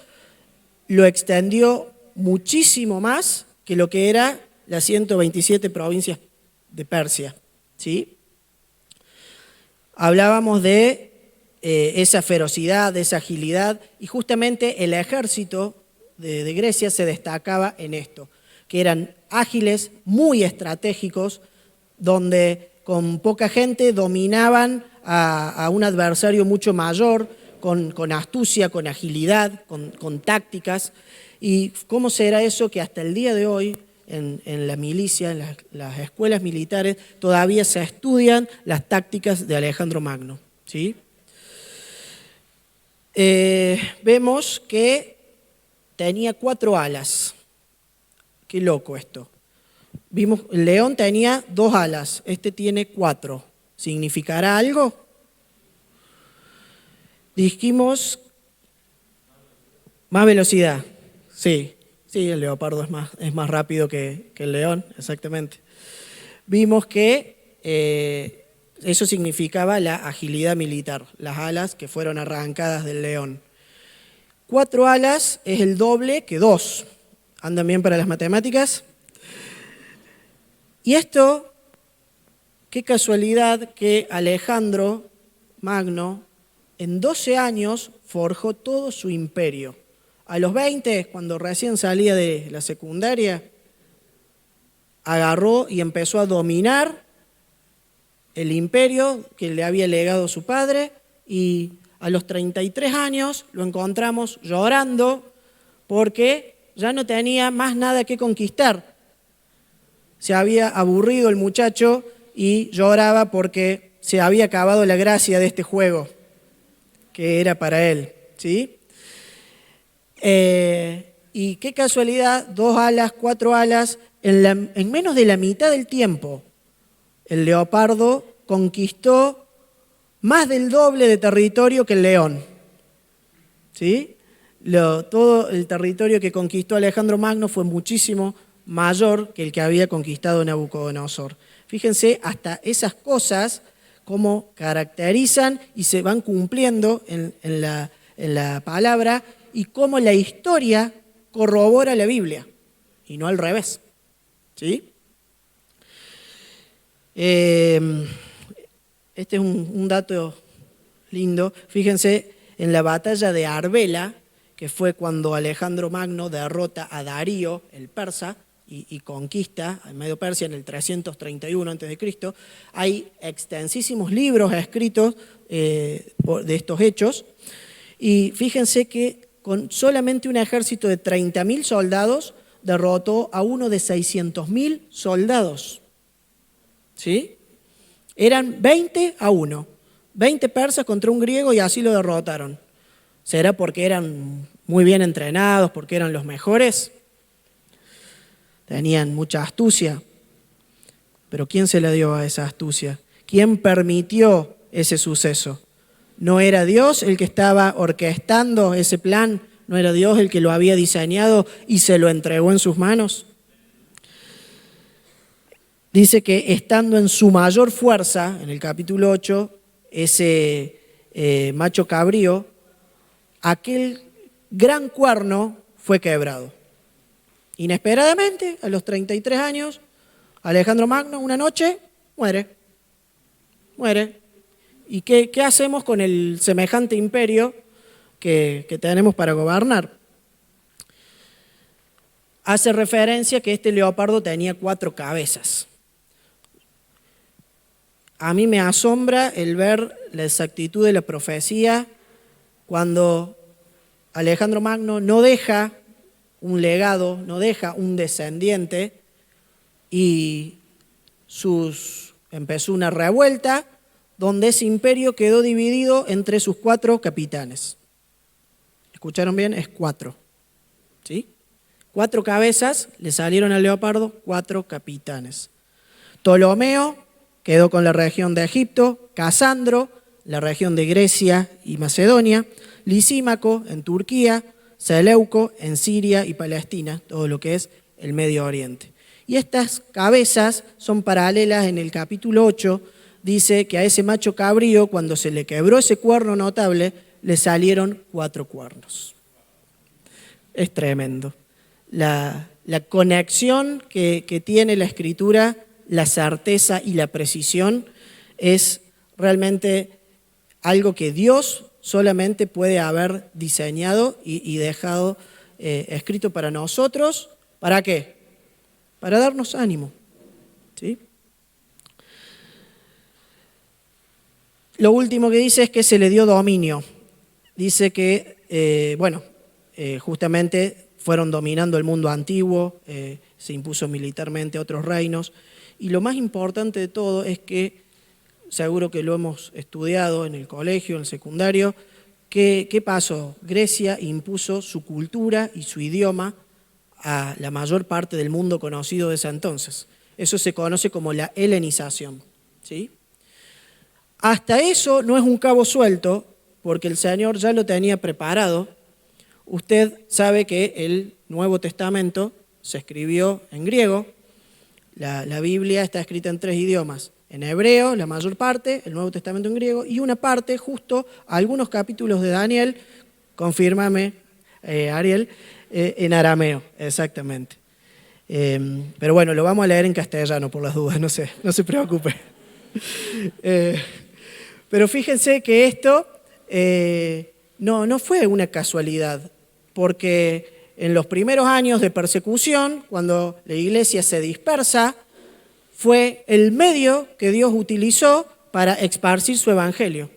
[SPEAKER 1] Lo extendió muchísimo más que lo que era las 127 provincias de Persia, ¿sí? Hablábamos de esa ferocidad, de esa agilidad, y justamente el ejército de Grecia se destacaba en esto, que eran ágiles, muy estratégicos, donde con poca gente dominaban a un adversario mucho mayor, con astucia, con agilidad, con tácticas. ¿Y cómo será eso que hasta el día de hoy en la milicia, en las escuelas militares, todavía se estudian las tácticas de Alejandro Magno? ¿Sí? Vemos que tenía 4 alas. Qué loco esto. Vimos, el león tenía 2 alas, este tiene 4. ¿Significará algo? Dijimos más velocidad. Sí, el leopardo es más rápido que el león, exactamente. Vimos que eso significaba la agilidad militar, las alas que fueron arrancadas del león. 4 alas es el doble que 2. ¿Andan bien para las matemáticas? Y esto, qué casualidad que Alejandro Magno en 12 años forjó todo su imperio. A los 20, cuando recién salía de la secundaria, agarró y empezó a dominar el imperio que le había legado su padre, y a los 33 años lo encontramos llorando porque ya no tenía más nada que conquistar. Se había aburrido el muchacho y lloraba porque se había acabado la gracia de este juego que era para él, ¿sí? Y qué casualidad, 2 alas, 4 alas, en menos de la mitad del tiempo, el leopardo conquistó más del doble de territorio que el león, ¿sí? Todo el territorio que conquistó Alejandro Magno fue muchísimo mayor que el que había conquistado Nabucodonosor. Fíjense, hasta esas cosas cómo caracterizan y se van cumpliendo en la palabra, y cómo la historia corrobora la Biblia, y no al revés. ¿Sí? Este es un dato lindo. Fíjense, en la batalla de Arbela, que fue cuando Alejandro Magno derrota a Darío, el persa, y conquista al Medio Persia en el 331 a.C., hay extensísimos libros escritos de estos hechos, y fíjense que con solamente un ejército de 30.000 soldados derrotó a uno de 600.000 soldados. ¿Sí? Eran 20-1, 20 persas contra un griego, y así lo derrotaron. ¿Será porque eran muy bien entrenados, porque eran los mejores? Tenían mucha astucia. Pero ¿quién se le dio a esa astucia? ¿Quién permitió ese suceso? ¿No era Dios el que estaba orquestando ese plan? ¿No era Dios el que lo había diseñado y se lo entregó en sus manos? Dice que estando en su mayor fuerza, en el capítulo 8, ese macho cabrío, aquel gran cuerno fue quebrado. Inesperadamente, a los 33 años, Alejandro Magno, una noche, muere. ¿Y qué hacemos con el semejante imperio que tenemos para gobernar? Hace referencia que este leopardo tenía 4 cabezas. A mí me asombra el ver la exactitud de la profecía cuando Alejandro Magno no deja un legado, no deja un descendiente y empezó una revuelta donde ese imperio quedó dividido entre sus 4 capitanes. ¿Escucharon bien? Es 4. ¿Sí? 4 cabezas le salieron al leopardo, 4 capitanes. Ptolomeo quedó con la región de Egipto, Casandro, la región de Grecia y Macedonia, Lisímaco en Turquía, Seleuco en Siria y Palestina, todo lo que es el Medio Oriente. Y estas cabezas son paralelas en el capítulo 8, dice que a ese macho cabrío, cuando se le quebró ese cuerno notable, le salieron 4 cuernos. Es tremendo. La conexión que tiene la Escritura, la certeza y la precisión es realmente algo que Dios solamente puede haber diseñado y dejado escrito para nosotros. ¿Para qué? Para darnos ánimo. ¿Sí? Lo último que dice es que se le dio dominio. Dice que, justamente fueron dominando el mundo antiguo, se impuso militarmente a otros reinos. Y lo más importante de todo es que, seguro que lo hemos estudiado en el colegio, en el secundario, ¿qué pasó? Grecia impuso su cultura y su idioma a la mayor parte del mundo conocido de ese entonces. Eso se conoce como la helenización. ¿Sí? Hasta eso no es un cabo suelto, porque el Señor ya lo tenía preparado. Usted sabe que el Nuevo Testamento se escribió en griego. La Biblia está escrita en 3 idiomas. En hebreo, la mayor parte, el Nuevo Testamento en griego, y una parte, justo algunos capítulos de Daniel, confírmame, Ariel, en arameo, exactamente. Pero bueno, lo vamos a leer en castellano por las dudas, no se preocupe. Pero fíjense que esto no fue una casualidad, porque en los primeros años de persecución, cuando la iglesia se dispersa, fue el medio que Dios utilizó para esparcir su evangelio.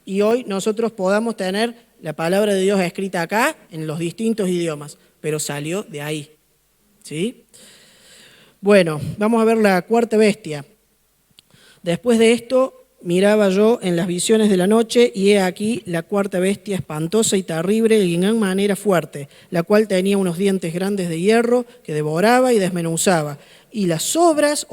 [SPEAKER 1] Y hoy nosotros podamos tener la palabra de Dios escrita acá en los distintos idiomas, pero salió de ahí. ¿Sí? Bueno, vamos a ver la 4ª bestia. Después de esto, miraba yo en las visiones de la noche, y he aquí la 4ª bestia espantosa y terrible y en gran manera fuerte, la cual tenía unos dientes grandes de hierro que devoraba y desmenuzaba, y las sobras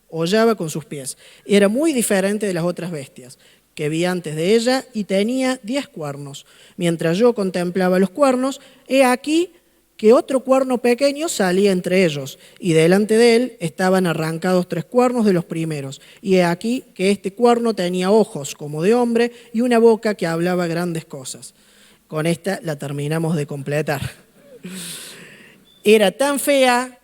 [SPEAKER 1] hollaba con sus pies. Era muy diferente de las otras bestias que vi antes de ella, y tenía 10 cuernos. Mientras yo contemplaba los cuernos, he aquí que otro cuerno pequeño salía entre ellos, y delante de él estaban arrancados 3 cuernos de los primeros. Y he aquí que este cuerno tenía ojos como de hombre y una boca que hablaba grandes cosas. Con esta la terminamos de completar. Era tan fea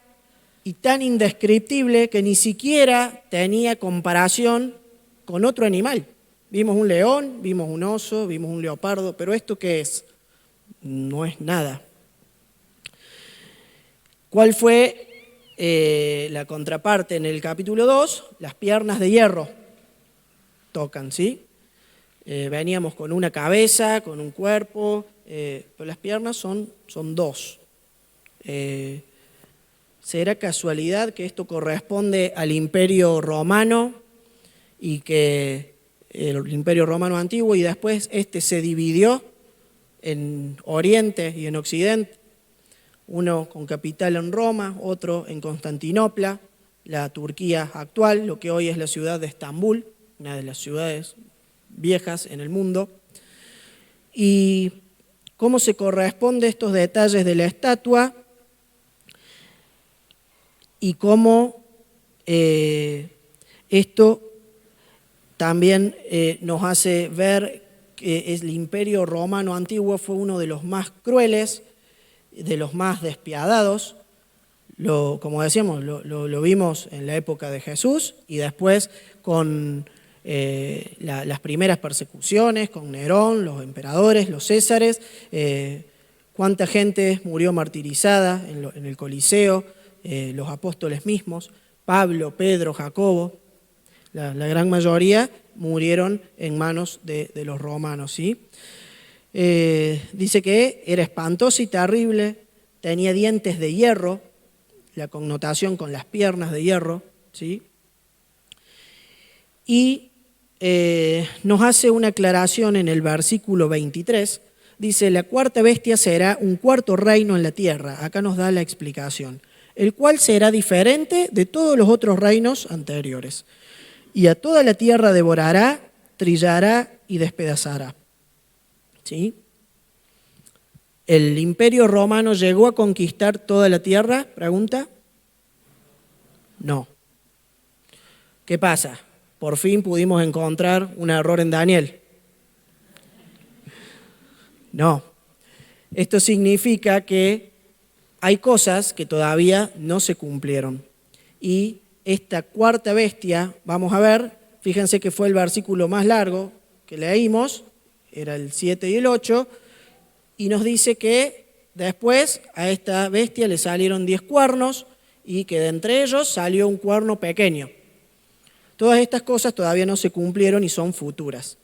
[SPEAKER 1] y tan indescriptible que ni siquiera tenía comparación con otro animal. Vimos un león, vimos un oso, vimos un leopardo, pero ¿esto qué es? No es nada. ¿Cuál fue la contraparte en el capítulo 2? Las piernas de hierro tocan, ¿sí? Veníamos con una cabeza, con un cuerpo, pero las piernas son 2. ¿Será casualidad que esto corresponde al Imperio Romano y que el Imperio Romano antiguo, y después se dividió en Oriente y en Occidente? Uno con capital en Roma, otro en Constantinopla, la Turquía actual, lo que hoy es la ciudad de Estambul, una de las ciudades viejas en el mundo. ¿Y cómo se corresponden estos detalles de la estatua? Y cómo esto También nos hace ver que el Imperio Romano Antiguo fue uno de los más crueles, de los más despiadados. Como decíamos, lo vimos en la época de Jesús y después con las primeras persecuciones, con Nerón, los emperadores, los césares. Cuánta gente murió martirizada en el Coliseo, los apóstoles mismos, Pablo, Pedro, Jacobo. La gran mayoría murieron en manos de los romanos, ¿sí? Dice que era espantoso y terrible, tenía dientes de hierro, la connotación con las piernas de hierro, ¿sí? Y nos hace una aclaración en el versículo 23, dice, la cuarta bestia será un cuarto reino en la tierra, acá nos da la explicación, el cual será diferente de todos los otros reinos anteriores, y a toda la tierra devorará, trillará y despedazará. ¿Sí? ¿El Imperio Romano llegó a conquistar toda la tierra? Pregunta. No. ¿Qué pasa? Por fin pudimos encontrar un error en Daniel. No. Esto significa que hay cosas que todavía no se cumplieron. Y esta cuarta bestia, vamos a ver, fíjense que fue el versículo más largo que leímos, era el 7 y el 8, y nos dice que después a esta bestia le salieron 10 cuernos y que de entre ellos salió un cuerno pequeño. Todas estas cosas todavía no se cumplieron y son futuras.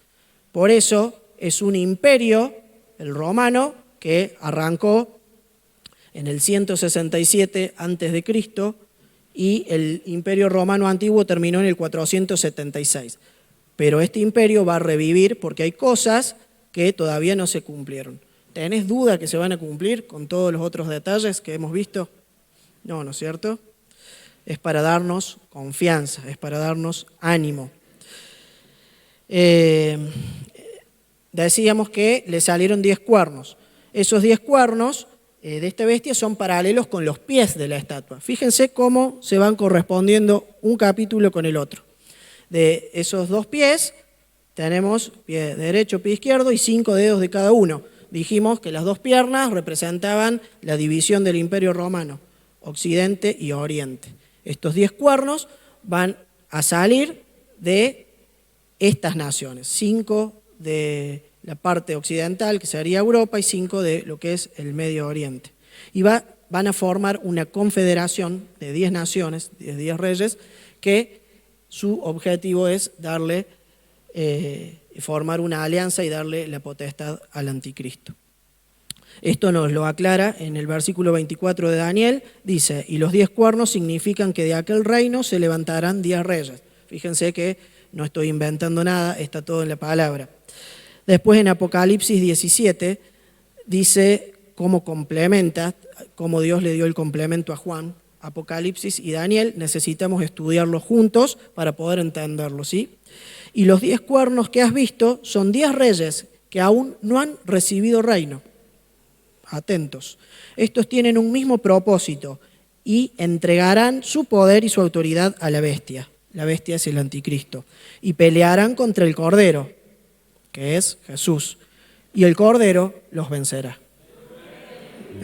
[SPEAKER 1] Por eso es un imperio, el romano, que arrancó en el 167 a.C., y el Imperio Romano Antiguo terminó en el 476. Pero este imperio va a revivir porque hay cosas que todavía no se cumplieron. ¿Tenés duda que se van a cumplir con todos los otros detalles que hemos visto? No, ¿no es cierto? Es para darnos confianza, es para darnos ánimo. Decíamos que le salieron 10 cuernos. Esos 10 cuernos de esta bestia son paralelos con los pies de la estatua. Fíjense cómo se van correspondiendo un capítulo con el otro. De esos 2 pies tenemos pie derecho, pie izquierdo y 5 dedos de cada uno. Dijimos que las 2 piernas representaban la división del Imperio Romano, Occidente y Oriente. Estos 10 cuernos van a salir de estas naciones, 5 de la parte occidental, que sería Europa, y 5 de lo que es el Medio Oriente. Y van a formar una confederación de 10 naciones, de 10 reyes, que su objetivo es formar una alianza y darle la potestad al anticristo. Esto nos lo aclara en el versículo 24 de Daniel, dice, y los 10 cuernos significan que de aquel reino se levantarán 10 reyes. Fíjense que no estoy inventando nada, está todo en la palabra. Después en Apocalipsis 17 dice cómo complementa, cómo Dios le dio el complemento a Juan. Apocalipsis y Daniel necesitamos estudiarlos juntos para poder entenderlo, ¿sí? Y los 10 cuernos que has visto son 10 reyes que aún no han recibido reino. Atentos. Estos tienen un mismo propósito y entregarán su poder y su autoridad a la bestia. La bestia es el anticristo. Y pelearán contra el Cordero, que es Jesús, y el Cordero los vencerá.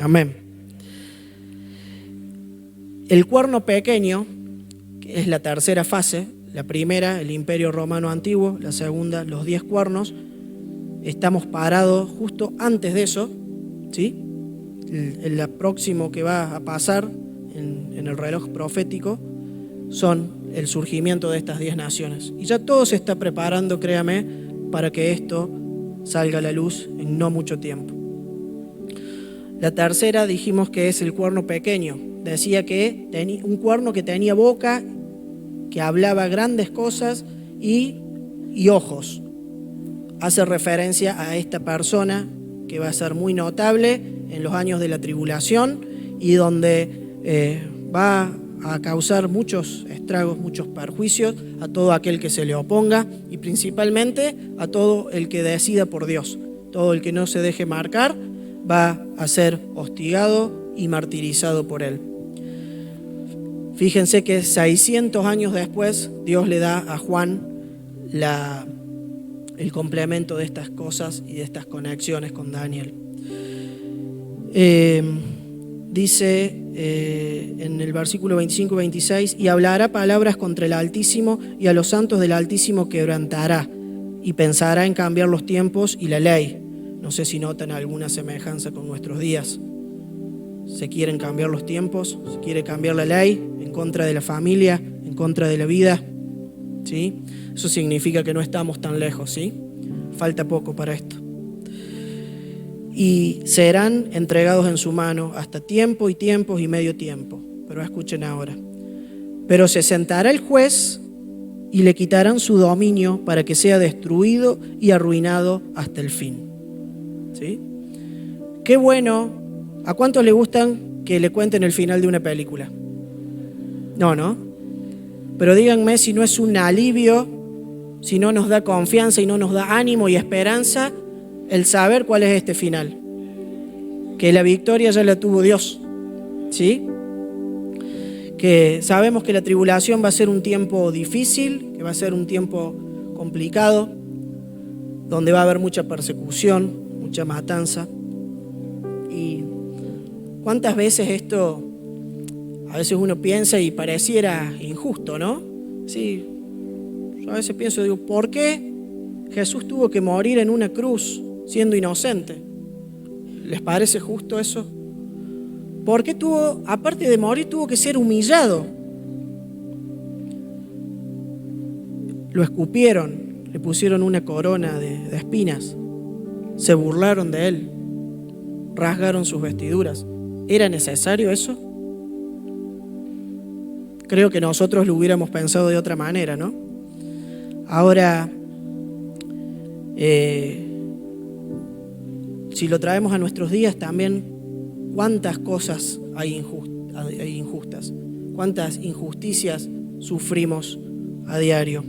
[SPEAKER 1] Amén. El cuerno pequeño, que es la tercera fase, la primera, el Imperio Romano Antiguo, la segunda, los 10 cuernos, estamos parados justo antes de eso, ¿sí? El próximo que va a pasar en el reloj profético son el surgimiento de estas 10 naciones. Y ya todo se está preparando, créame, para que esto salga a la luz en no mucho tiempo. La tercera dijimos que es el cuerno pequeño. Decía que tenía un cuerno que tenía boca, que hablaba grandes cosas y ojos. Hace referencia a esta persona que va a ser muy notable en los años de la tribulación y donde va a causar muchos estragos, muchos perjuicios a todo aquel que se le oponga y principalmente a todo el que decida por Dios. Todo el que no se deje marcar va a ser hostigado y martirizado por él. Fíjense que 600 años después Dios le da a Juan el complemento de estas cosas y de estas conexiones con Daniel. Dice en el versículo 25-26, y hablará palabras contra el Altísimo, y a los santos del Altísimo quebrantará, y pensará en cambiar los tiempos y la ley. No sé si notan alguna semejanza con nuestros días. Se quieren cambiar los tiempos, se quiere cambiar la ley en contra de la familia, en contra de la vida, ¿sí? Eso significa que no estamos tan lejos, ¿sí? Falta poco para esto. Y serán entregados en su mano hasta tiempo y tiempos y medio tiempo. Pero escuchen ahora. Pero se sentará el juez y le quitarán su dominio para que sea destruido y arruinado hasta el fin. ¿Sí? Qué bueno. ¿A cuántos le gustan que le cuenten el final de una película? No, ¿no? Pero díganme si no es un alivio, si no nos da confianza y no nos da ánimo y esperanza el saber cuál es este final. Que la victoria ya la tuvo Dios, ¿sí? Que sabemos que la tribulación va a ser un tiempo difícil, que va a ser un tiempo complicado, donde va a haber mucha persecución, mucha matanza. Y cuántas veces esto, a veces uno piensa y pareciera injusto, ¿no? Sí, yo a veces pienso, digo, ¿por qué Jesús tuvo que morir en una cruz siendo inocente? ¿Les parece justo eso? ¿Por qué tuvo, aparte de morir, tuvo que ser humillado? Lo escupieron, le pusieron una corona de espinas, se burlaron de él, rasgaron sus vestiduras. ¿Era necesario eso? Creo que nosotros lo hubiéramos pensado de otra manera, ¿no? Ahora, si lo traemos a nuestros días también, ¿cuántas cosas hay injustas? ¿Cuántas injusticias sufrimos a diario?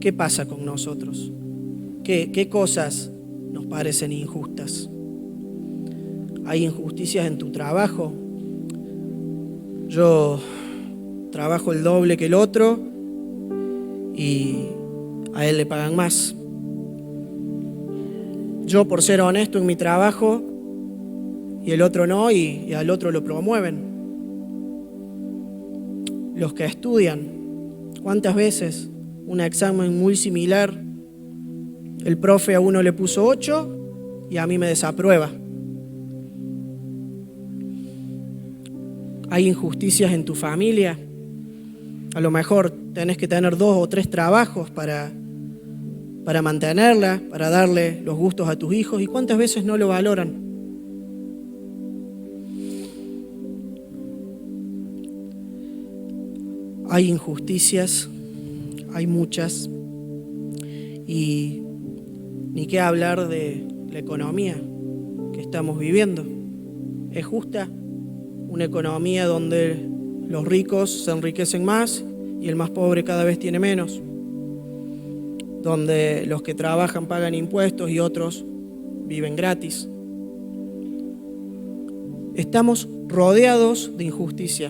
[SPEAKER 1] ¿Qué pasa con nosotros? ¿Qué cosas nos parecen injustas? ¿Hay injusticias en tu trabajo? Yo trabajo el doble que el otro y a él le pagan más. Yo por ser honesto en mi trabajo y el otro no, y al otro lo promueven. Los que estudian, ¿cuántas veces un examen muy similar, el profe a uno le puso 8 y a mí me desaprueba? ¿Hay injusticias en tu familia? A lo mejor tenés que tener 2 o 3 trabajos para mantenerla, para darle los gustos a tus hijos. ¿Y cuántas veces no lo valoran? Hay injusticias, hay muchas. Y ni qué hablar de la economía que estamos viviendo. ¿Es justa una economía donde los ricos se enriquecen más y el más pobre cada vez tiene menos? Donde los que trabajan pagan impuestos y otros viven gratis. Estamos rodeados de injusticia.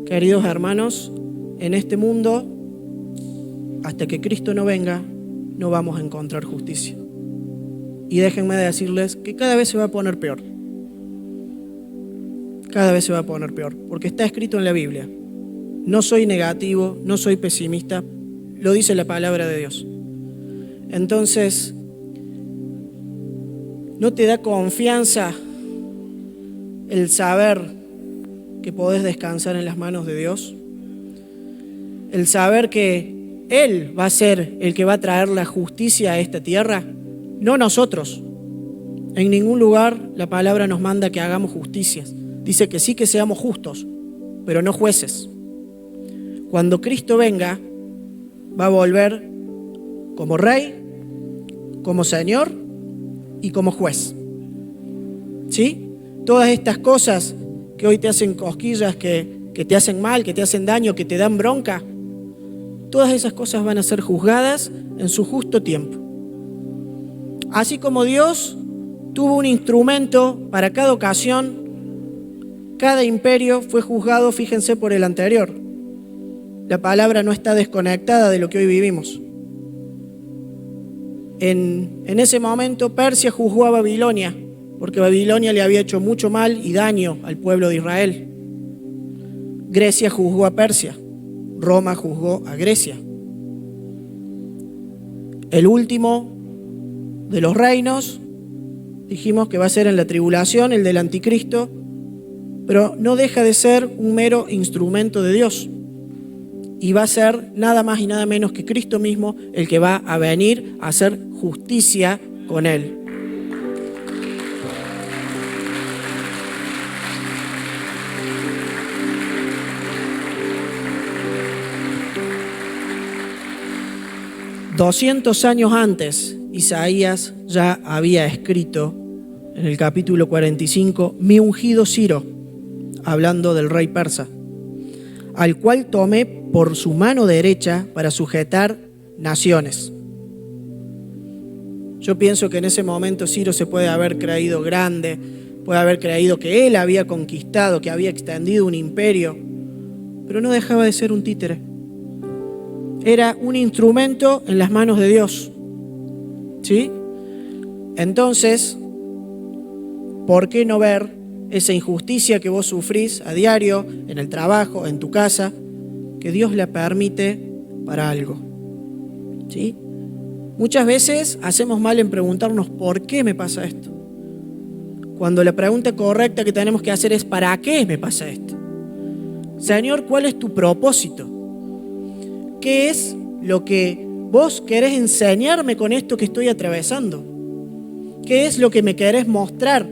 [SPEAKER 1] Queridos hermanos, en este mundo, hasta que Cristo no venga, no vamos a encontrar justicia. Y déjenme decirles que cada vez se va a poner peor. Cada vez se va a poner peor, porque está escrito en la Biblia. No soy negativo, no soy pesimista, lo dice la palabra de Dios. Entonces, ¿no te da confianza el saber que podés descansar en las manos de Dios? El saber que Él va a ser el que va a traer la justicia a esta tierra, no nosotros. En ningún lugar la palabra nos manda que hagamos justicias. Dice que sí, que seamos justos, pero no jueces. Cuando Cristo venga, va a volver como Rey, como Señor y como juez. ¿Sí? Todas estas cosas que hoy te hacen cosquillas, que te hacen mal, que te hacen daño, que te dan bronca, todas esas cosas van a ser juzgadas en su justo tiempo. Así como Dios tuvo un instrumento para cada ocasión, cada imperio fue juzgado, fíjense, por el anterior. la palabra no está desconectada de lo que hoy vivimos. En ese momento Persia juzgó a Babilonia, porque Babilonia le había hecho mucho mal y daño al pueblo de Israel. Grecia juzgó a Persia, Roma juzgó a Grecia. El último de los reinos, dijimos que va a ser en la tribulación, el del anticristo, pero no deja de ser un mero instrumento de Dios. Y va a ser nada más y nada menos que Cristo mismo el que va a venir a hacer justicia con él. $200 años antes, Isaías ya había escrito en el capítulo 45, mi ungido Ciro, hablando del rey persa, al cual tomé por su mano derecha para sujetar naciones. Yo pienso que en ese momento Ciro se puede haber creído grande, puede haber creído que él había conquistado, que había extendido un imperio, pero no dejaba de ser un títere. Era un instrumento en las manos de Dios. ¿Sí? Entonces, ¿por qué no ver esa injusticia que vos sufrís a diario, en el trabajo, en tu casa, que Dios la permite para algo? ¿Sí? Muchas veces hacemos mal en preguntarnos ¿por qué me pasa esto? Cuando la pregunta correcta que tenemos que hacer es ¿para qué me pasa esto? Señor, ¿cuál es tu propósito? ¿Qué es lo que vos querés enseñarme con esto que estoy atravesando? ¿Qué es lo que me querés mostrar?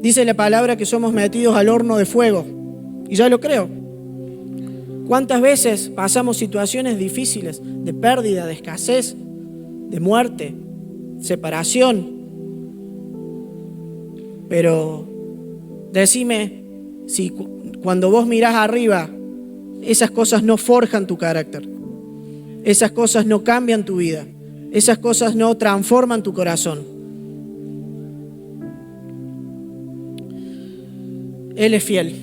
[SPEAKER 1] Dice la palabra que somos metidos al horno de fuego, y ya lo creo. ¿Cuántas veces pasamos situaciones difíciles de pérdida, de escasez, de muerte, separación? Pero decime si cuando vos mirás arriba, esas cosas no forjan tu carácter, esas cosas no cambian tu vida, esas cosas no transforman tu corazón. Él es fiel.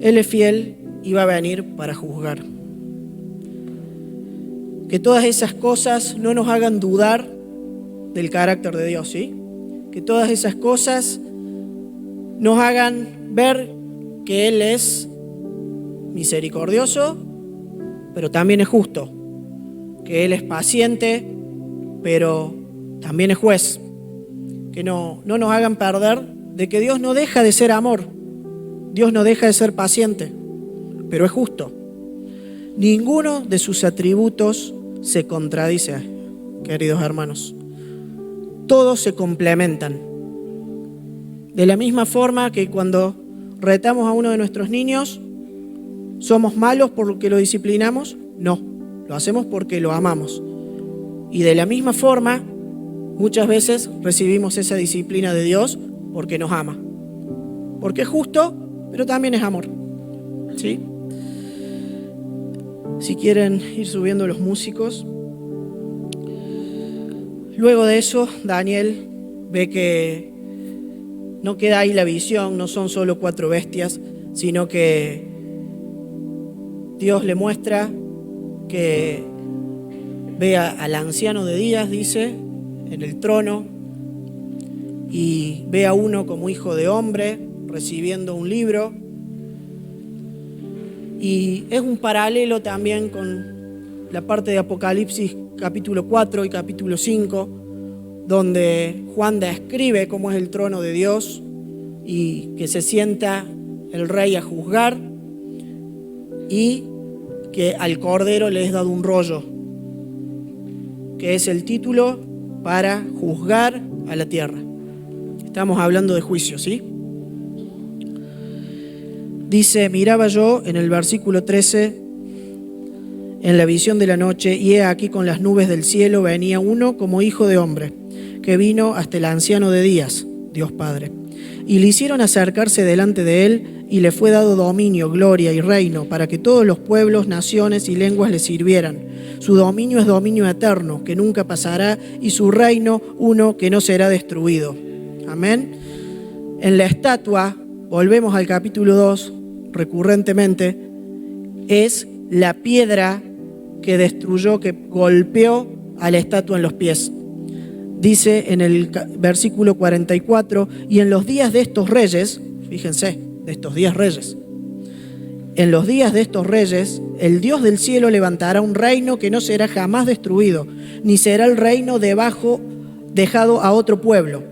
[SPEAKER 1] Él es fiel y va a venir para juzgar. Que todas esas cosas no nos hagan dudar del carácter de Dios, ¿sí? Que todas esas cosas nos hagan ver que Él es misericordioso, pero también es justo. Que Él es paciente, pero también es juez. Que no nos hagan perder de que Dios no deja de ser amor. Dios no deja de ser paciente, pero es justo. Ninguno de sus atributos se contradice, queridos hermanos. Todos se complementan. De la misma forma que cuando retamos a uno de nuestros niños, ¿somos malos porque lo disciplinamos? No, lo hacemos porque lo amamos. Y de la misma forma, muchas veces recibimos esa disciplina de Dios porque nos ama. Porque es justo, pero también es amor. ¿Sí? Si quieren ir subiendo los músicos. Luego de eso, Daniel ve que no queda ahí la visión, no son solo 4 bestias, sino que Dios le muestra que ve al anciano de días, dice, en el trono, y ve a uno como hijo de hombre, recibiendo un libro. Y es un paralelo también con la parte de Apocalipsis capítulo 4 y capítulo 5, donde Juan describe cómo es el trono de Dios y que se sienta el rey a juzgar y que al Cordero le es dado un rollo, que es el título para juzgar a la tierra. Estamos hablando de juicio, ¿sí? Dice, miraba yo en el versículo 13, en la visión de la noche, y he aquí con las nubes del cielo venía uno como hijo de hombre, que vino hasta el anciano de días, Dios Padre. Y le hicieron acercarse delante de él, y le fue dado dominio, gloria y reino, para que todos los pueblos, naciones y lenguas le sirvieran. Su dominio es dominio eterno, que nunca pasará, y su reino uno que no será destruido. Amén. En la estatua, volvemos al capítulo 2, recurrentemente, es la piedra que destruyó, que golpeó a la estatua en los pies. Dice en el versículo 44, y en los días de estos reyes, fíjense, de estos 10 reyes, en los días de estos reyes, el Dios del cielo levantará un reino que no será jamás destruido, ni será el reino dejado a otro pueblo.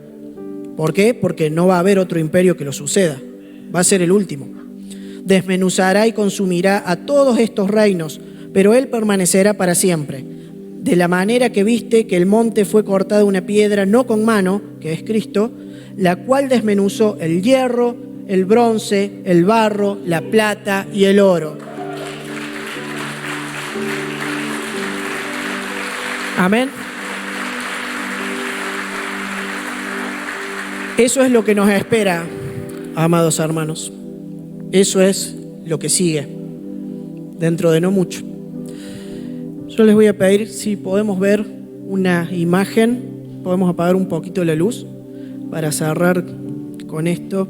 [SPEAKER 1] ¿Por qué? Porque no va a haber otro imperio que lo suceda. Va a ser el último. Desmenuzará y consumirá a todos estos reinos, pero él permanecerá para siempre. De la manera que viste que el monte fue cortado una piedra, no con mano, que es Cristo, la cual desmenuzó el hierro, el bronce, el barro, la plata y el oro. Amén. Eso es lo que nos espera, amados hermanos. Eso es lo que sigue, dentro de no mucho. Yo les voy a pedir si podemos ver una imagen, podemos apagar un poquito la luz para cerrar con esto.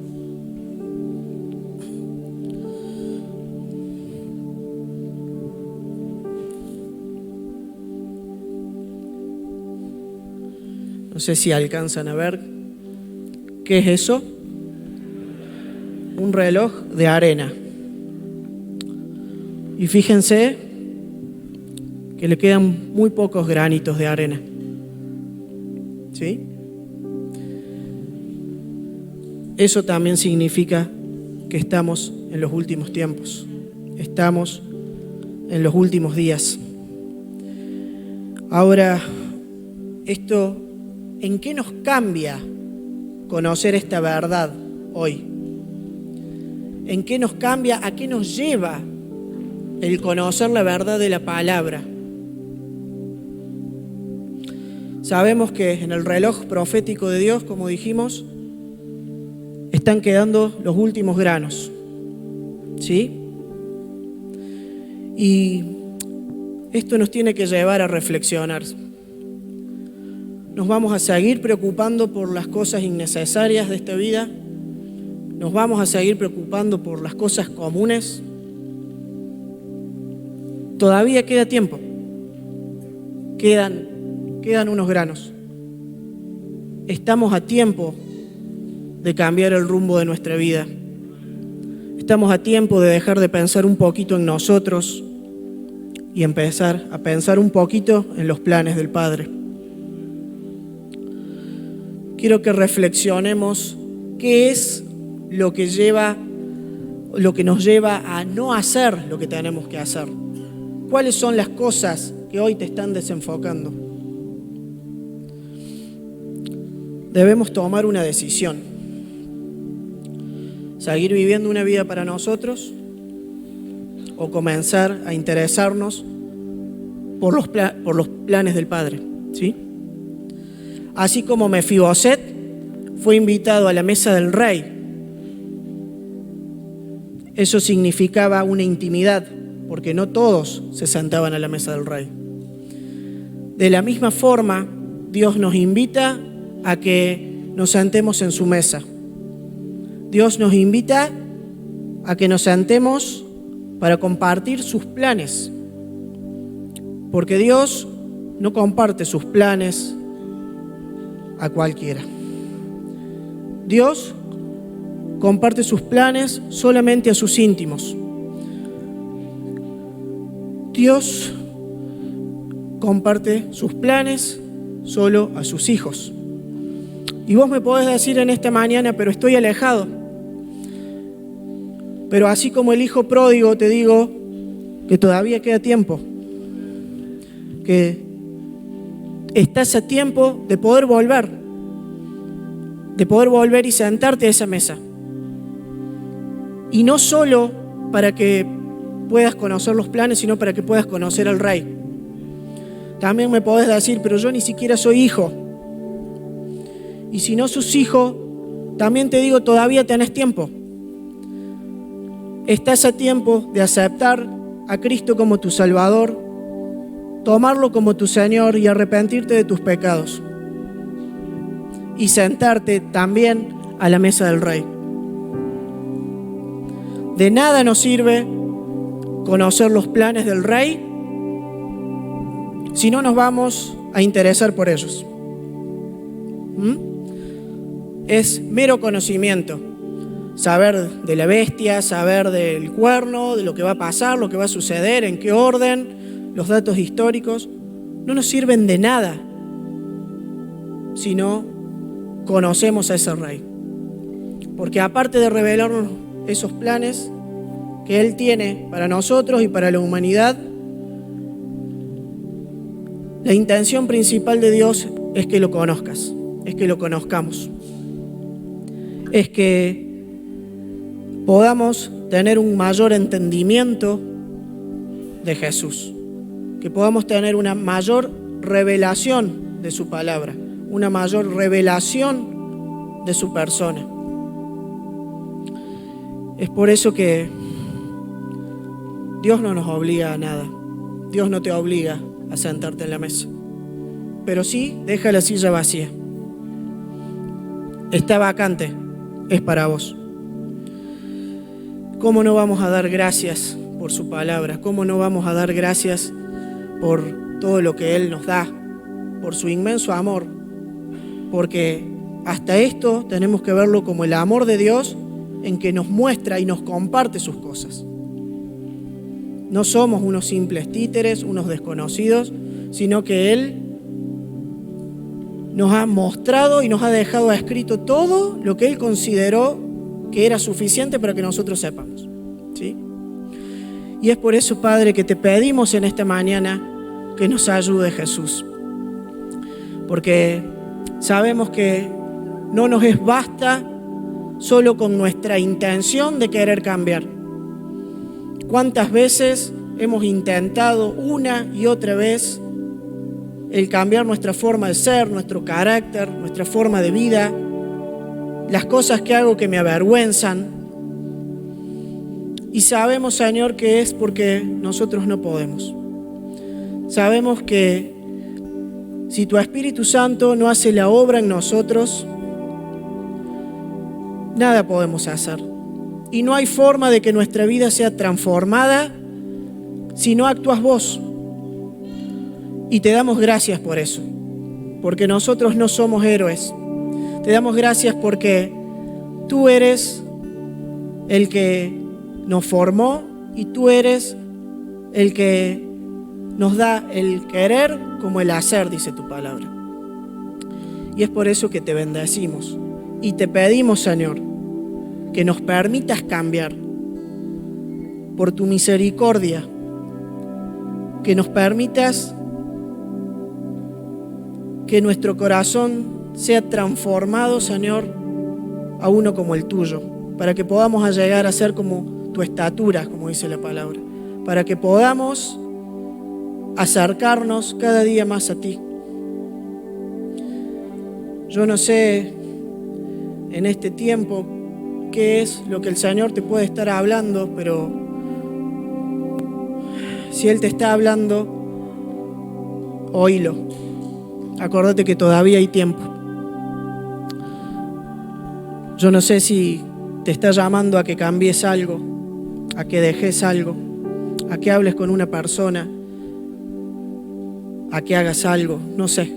[SPEAKER 1] No sé si alcanzan a ver. ¿Qué es eso? Un reloj de arena. Y fíjense que le quedan muy pocos granitos de arena. ¿Sí? Eso también significa que estamos en los últimos tiempos. Estamos en los últimos días. Ahora, esto, ¿en qué nos cambia conocer esta verdad hoy? ¿En qué nos cambia? ¿A qué nos lleva el conocer la verdad de la palabra? Sabemos que en el reloj profético de Dios, como dijimos, están quedando los últimos granos, ¿sí? Y esto nos tiene que llevar a reflexionar. ¿Nos vamos a seguir preocupando por las cosas innecesarias de esta vida? ¿Nos vamos a seguir preocupando por las cosas comunes? Todavía queda tiempo. Quedan unos granos. Estamos a tiempo de cambiar el rumbo de nuestra vida. Estamos a tiempo de dejar de pensar un poquito en nosotros y empezar a pensar un poquito en los planes del Padre. Quiero que reflexionemos qué es lo que nos lleva a no hacer lo que tenemos que hacer. ¿Cuáles son las cosas que hoy te están desenfocando? Debemos tomar una decisión. ¿Seguir viviendo una vida para nosotros? ¿O comenzar a interesarnos por los planes del Padre? ¿Sí? Así como Mefiboset fue invitado a la mesa del rey, eso significaba una intimidad, porque no todos se sentaban a la mesa del rey. De la misma forma, Dios nos invita a que nos sentemos en su mesa. Dios nos invita a que nos sentemos para compartir sus planes, porque Dios no comparte sus planes a cualquiera. Dios comparte sus planes solamente a sus íntimos. Dios comparte sus planes solo a sus hijos. Y vos me podés decir en esta mañana, pero estoy alejado. Pero así como el hijo pródigo, te digo que todavía queda tiempo. Que estás a tiempo de poder volver y sentarte a esa mesa. Y no solo para que puedas conocer los planes, sino para que puedas conocer al Rey. También me podés decir, pero yo ni siquiera soy hijo. Y si no sos hijo, también te digo, todavía tenés tiempo. Estás a tiempo de aceptar a Cristo como tu Salvador, tomarlo como tu Señor y arrepentirte de tus pecados. Y sentarte también a la mesa del Rey. De nada nos sirve conocer los planes del Rey si no nos vamos a interesar por ellos. Es mero conocimiento. Saber de la bestia, saber del cuerno, de lo que va a pasar, lo que va a suceder, en qué orden, los datos históricos, no nos sirven de nada si no conocemos a ese Rey. Porque aparte de revelarnos esos planes que Él tiene para nosotros y para la humanidad, la intención principal de Dios es que lo conozcas, es que lo conozcamos, es que podamos tener un mayor entendimiento de Jesús, que podamos tener una mayor revelación de su palabra, una mayor revelación de su persona. Es por eso que Dios no nos obliga a nada. Dios no te obliga a sentarte en la mesa, pero sí deja la silla vacía. Está vacante, es para vos. ¿Cómo no vamos a dar gracias por su palabra? ¿Cómo no vamos a dar gracias por todo lo que Él nos da, por su inmenso amor? Porque hasta esto tenemos que verlo como el amor de Dios en que nos muestra y nos comparte sus cosas. No somos unos simples títeres, unos desconocidos, sino que Él nos ha mostrado y nos ha dejado escrito todo lo que Él consideró que era suficiente para que nosotros sepamos, ¿sí? Y es por eso, Padre, que te pedimos en esta mañana que nos ayude Jesús. Porque sabemos que no nos es basta solo con nuestra intención de querer cambiar. ¿Cuántas veces hemos intentado una y otra vez el cambiar nuestra forma de ser, nuestro carácter, nuestra forma de vida, las cosas que hago que me avergüenzan? Y sabemos, Señor, que es porque nosotros no podemos. Sabemos que si tu Espíritu Santo no hace la obra en nosotros, nada podemos hacer. Y no hay forma de que nuestra vida sea transformada si no actúas vos. Y te damos gracias por eso, porque nosotros no somos héroes. Te damos gracias porque tú eres el que nos formó y tú eres el que nos da el querer como el hacer, dice tu palabra. Y es por eso que te bendecimos y te pedimos, Señor, que nos permitas cambiar por tu misericordia, que nos permitas que nuestro corazón sea transformado, Señor, a uno como el tuyo, para que podamos llegar a ser como tu estatura, como dice la palabra, para que podamos acercarnos cada día más a ti. Yo no sé en este tiempo qué es lo que el Señor te puede estar hablando, pero si Él te está hablando, oílo. Acordate que todavía hay tiempo. Yo no sé si te está llamando a que cambies algo, a que dejes algo, a que hables con una persona, a que hagas algo, no sé.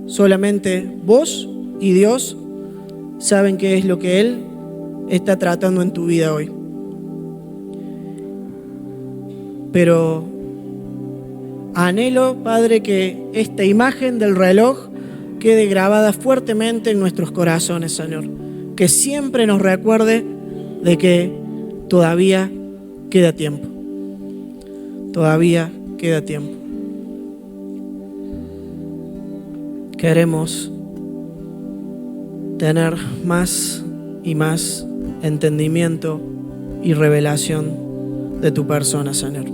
[SPEAKER 1] Solamente vos y Dios saben qué es lo que Él está tratando en tu vida hoy. Pero anhelo, Padre, que esta imagen del reloj quede grabada fuertemente en nuestros corazones, Señor. Que siempre nos recuerde de que todavía queda tiempo. Todavía queda tiempo. Queremos tener más y más entendimiento y revelación de tu persona, Señor.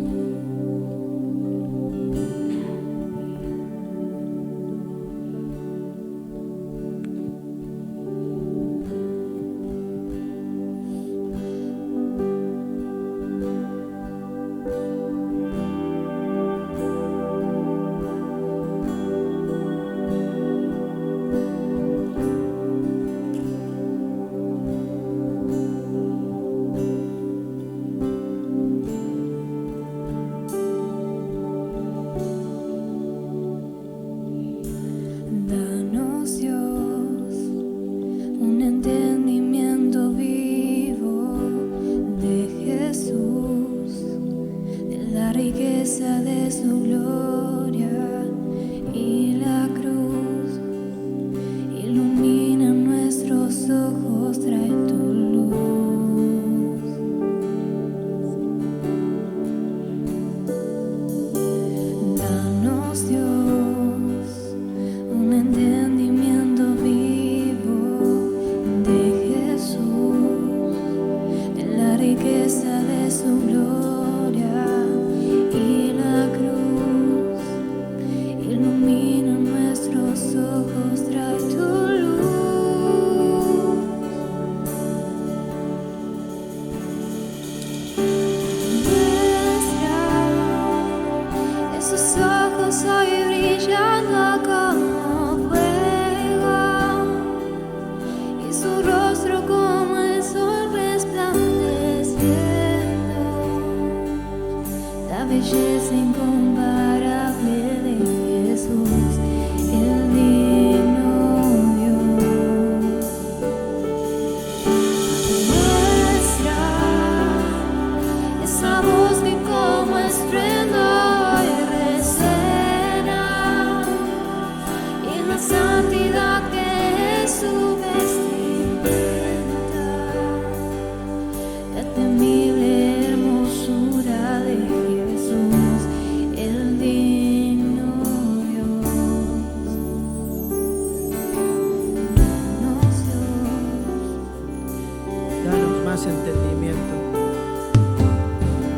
[SPEAKER 1] más entendimiento.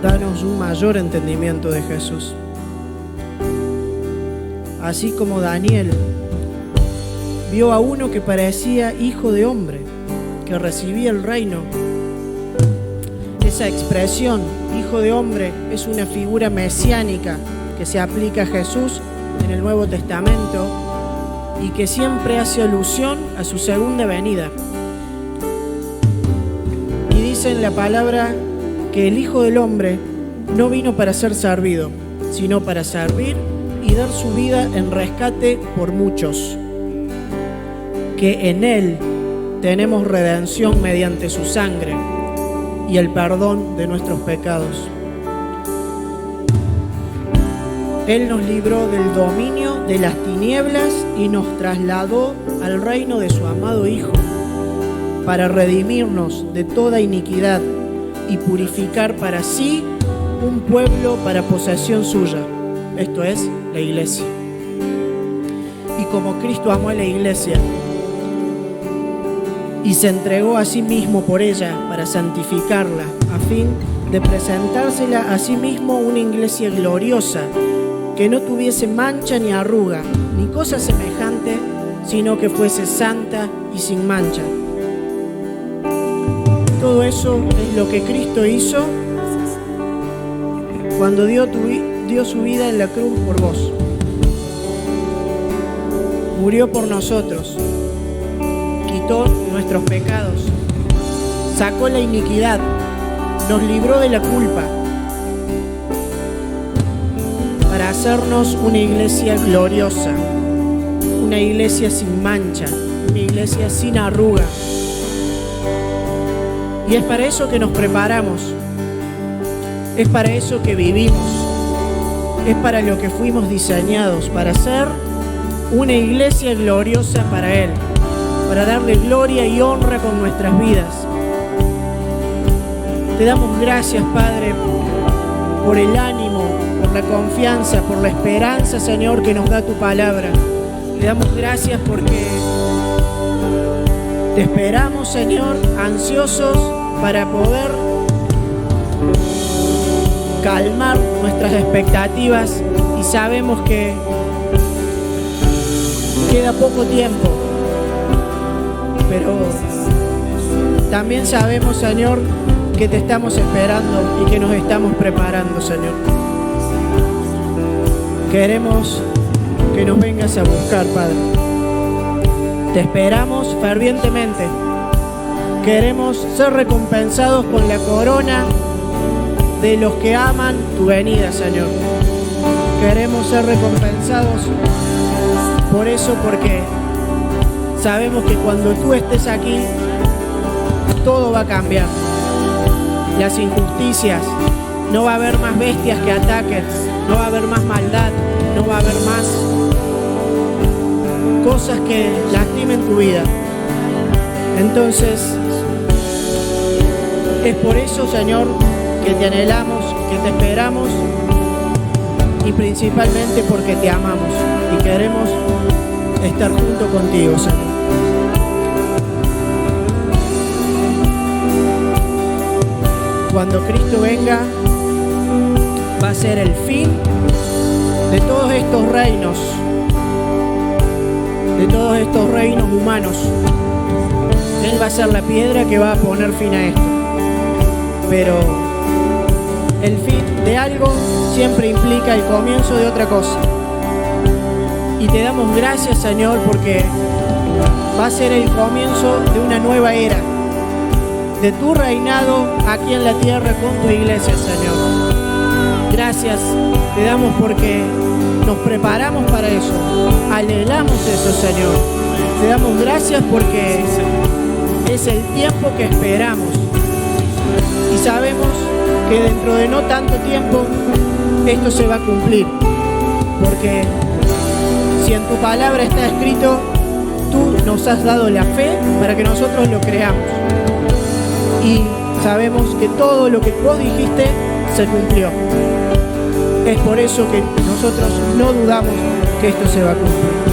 [SPEAKER 1] Danos un mayor entendimiento de Jesús. Así como Daniel vio a uno que parecía hijo de hombre, que recibía el reino. Esa expresión, hijo de hombre, es una figura mesiánica que se aplica a Jesús en el Nuevo Testamento y que siempre hace alusión a su segunda venida. Y dice en la palabra que el Hijo del Hombre no vino para ser servido, sino para servir y dar su vida en rescate por muchos. Que en Él tenemos redención mediante su sangre y el perdón de nuestros pecados. Él nos libró del dominio de las tinieblas y nos trasladó al reino de su amado Hijo, para redimirnos de toda iniquidad y purificar para sí un pueblo para posesión suya, esto es, la iglesia. Y como Cristo amó a la iglesia y se entregó a sí mismo por ella para santificarla, a fin de presentársela a sí mismo una iglesia gloriosa, que no tuviese mancha ni arruga, ni cosa semejante, sino que fuese santa y sin mancha. Todo eso es lo que Cristo hizo cuando dio su vida en la cruz por vos. Murió por nosotros, quitó nuestros pecados, sacó la iniquidad, nos libró de la culpa, para hacernos una iglesia gloriosa, una iglesia sin mancha, una iglesia sin arruga. Y es para eso que nos preparamos, es para eso que vivimos, es para lo que fuimos diseñados, para ser una iglesia gloriosa para Él, para darle gloria y honra con nuestras vidas. Te damos gracias, Padre, por el ánimo, por la confianza, por la esperanza, Señor, que nos da tu palabra. Te damos gracias porque te esperamos, Señor, ansiosos para poder calmar nuestras expectativas, y sabemos que queda poco tiempo, pero también sabemos, Señor, que te estamos esperando y que nos estamos preparando, Señor. Queremos que nos vengas a buscar, Padre. Te esperamos fervientemente. Queremos ser recompensados con la corona de los que aman tu venida, Señor. Queremos ser recompensados por eso, porque sabemos que cuando tú estés aquí, todo va a cambiar. Las injusticias, no va a haber más bestias que ataquen, no va a haber más maldad, no va a haber más cosas que lastimen tu vida. Entonces, es por eso, Señor, que te anhelamos, que te esperamos, y principalmente porque te amamos y queremos estar junto contigo, Señor. Cuando Cristo venga, va a ser el fin de todos estos reinos humanos. Él va a ser la piedra que va a poner fin a esto. Pero el fin de algo siempre implica el comienzo de otra cosa. Y te damos gracias, Señor, porque va a ser el comienzo de una nueva era, de tu reinado aquí en la tierra con tu iglesia, Señor. Gracias te damos porque nos preparamos para eso, anhelamos eso, Señor. Te damos gracias porque es el tiempo que esperamos y sabemos que dentro de no tanto tiempo esto se va a cumplir, porque si en tu palabra está escrito, tú nos has dado la fe para que nosotros lo creamos. Y sabemos que todo lo que vos dijiste se cumplió. Es por eso que nosotros no dudamos que esto se va a cumplir.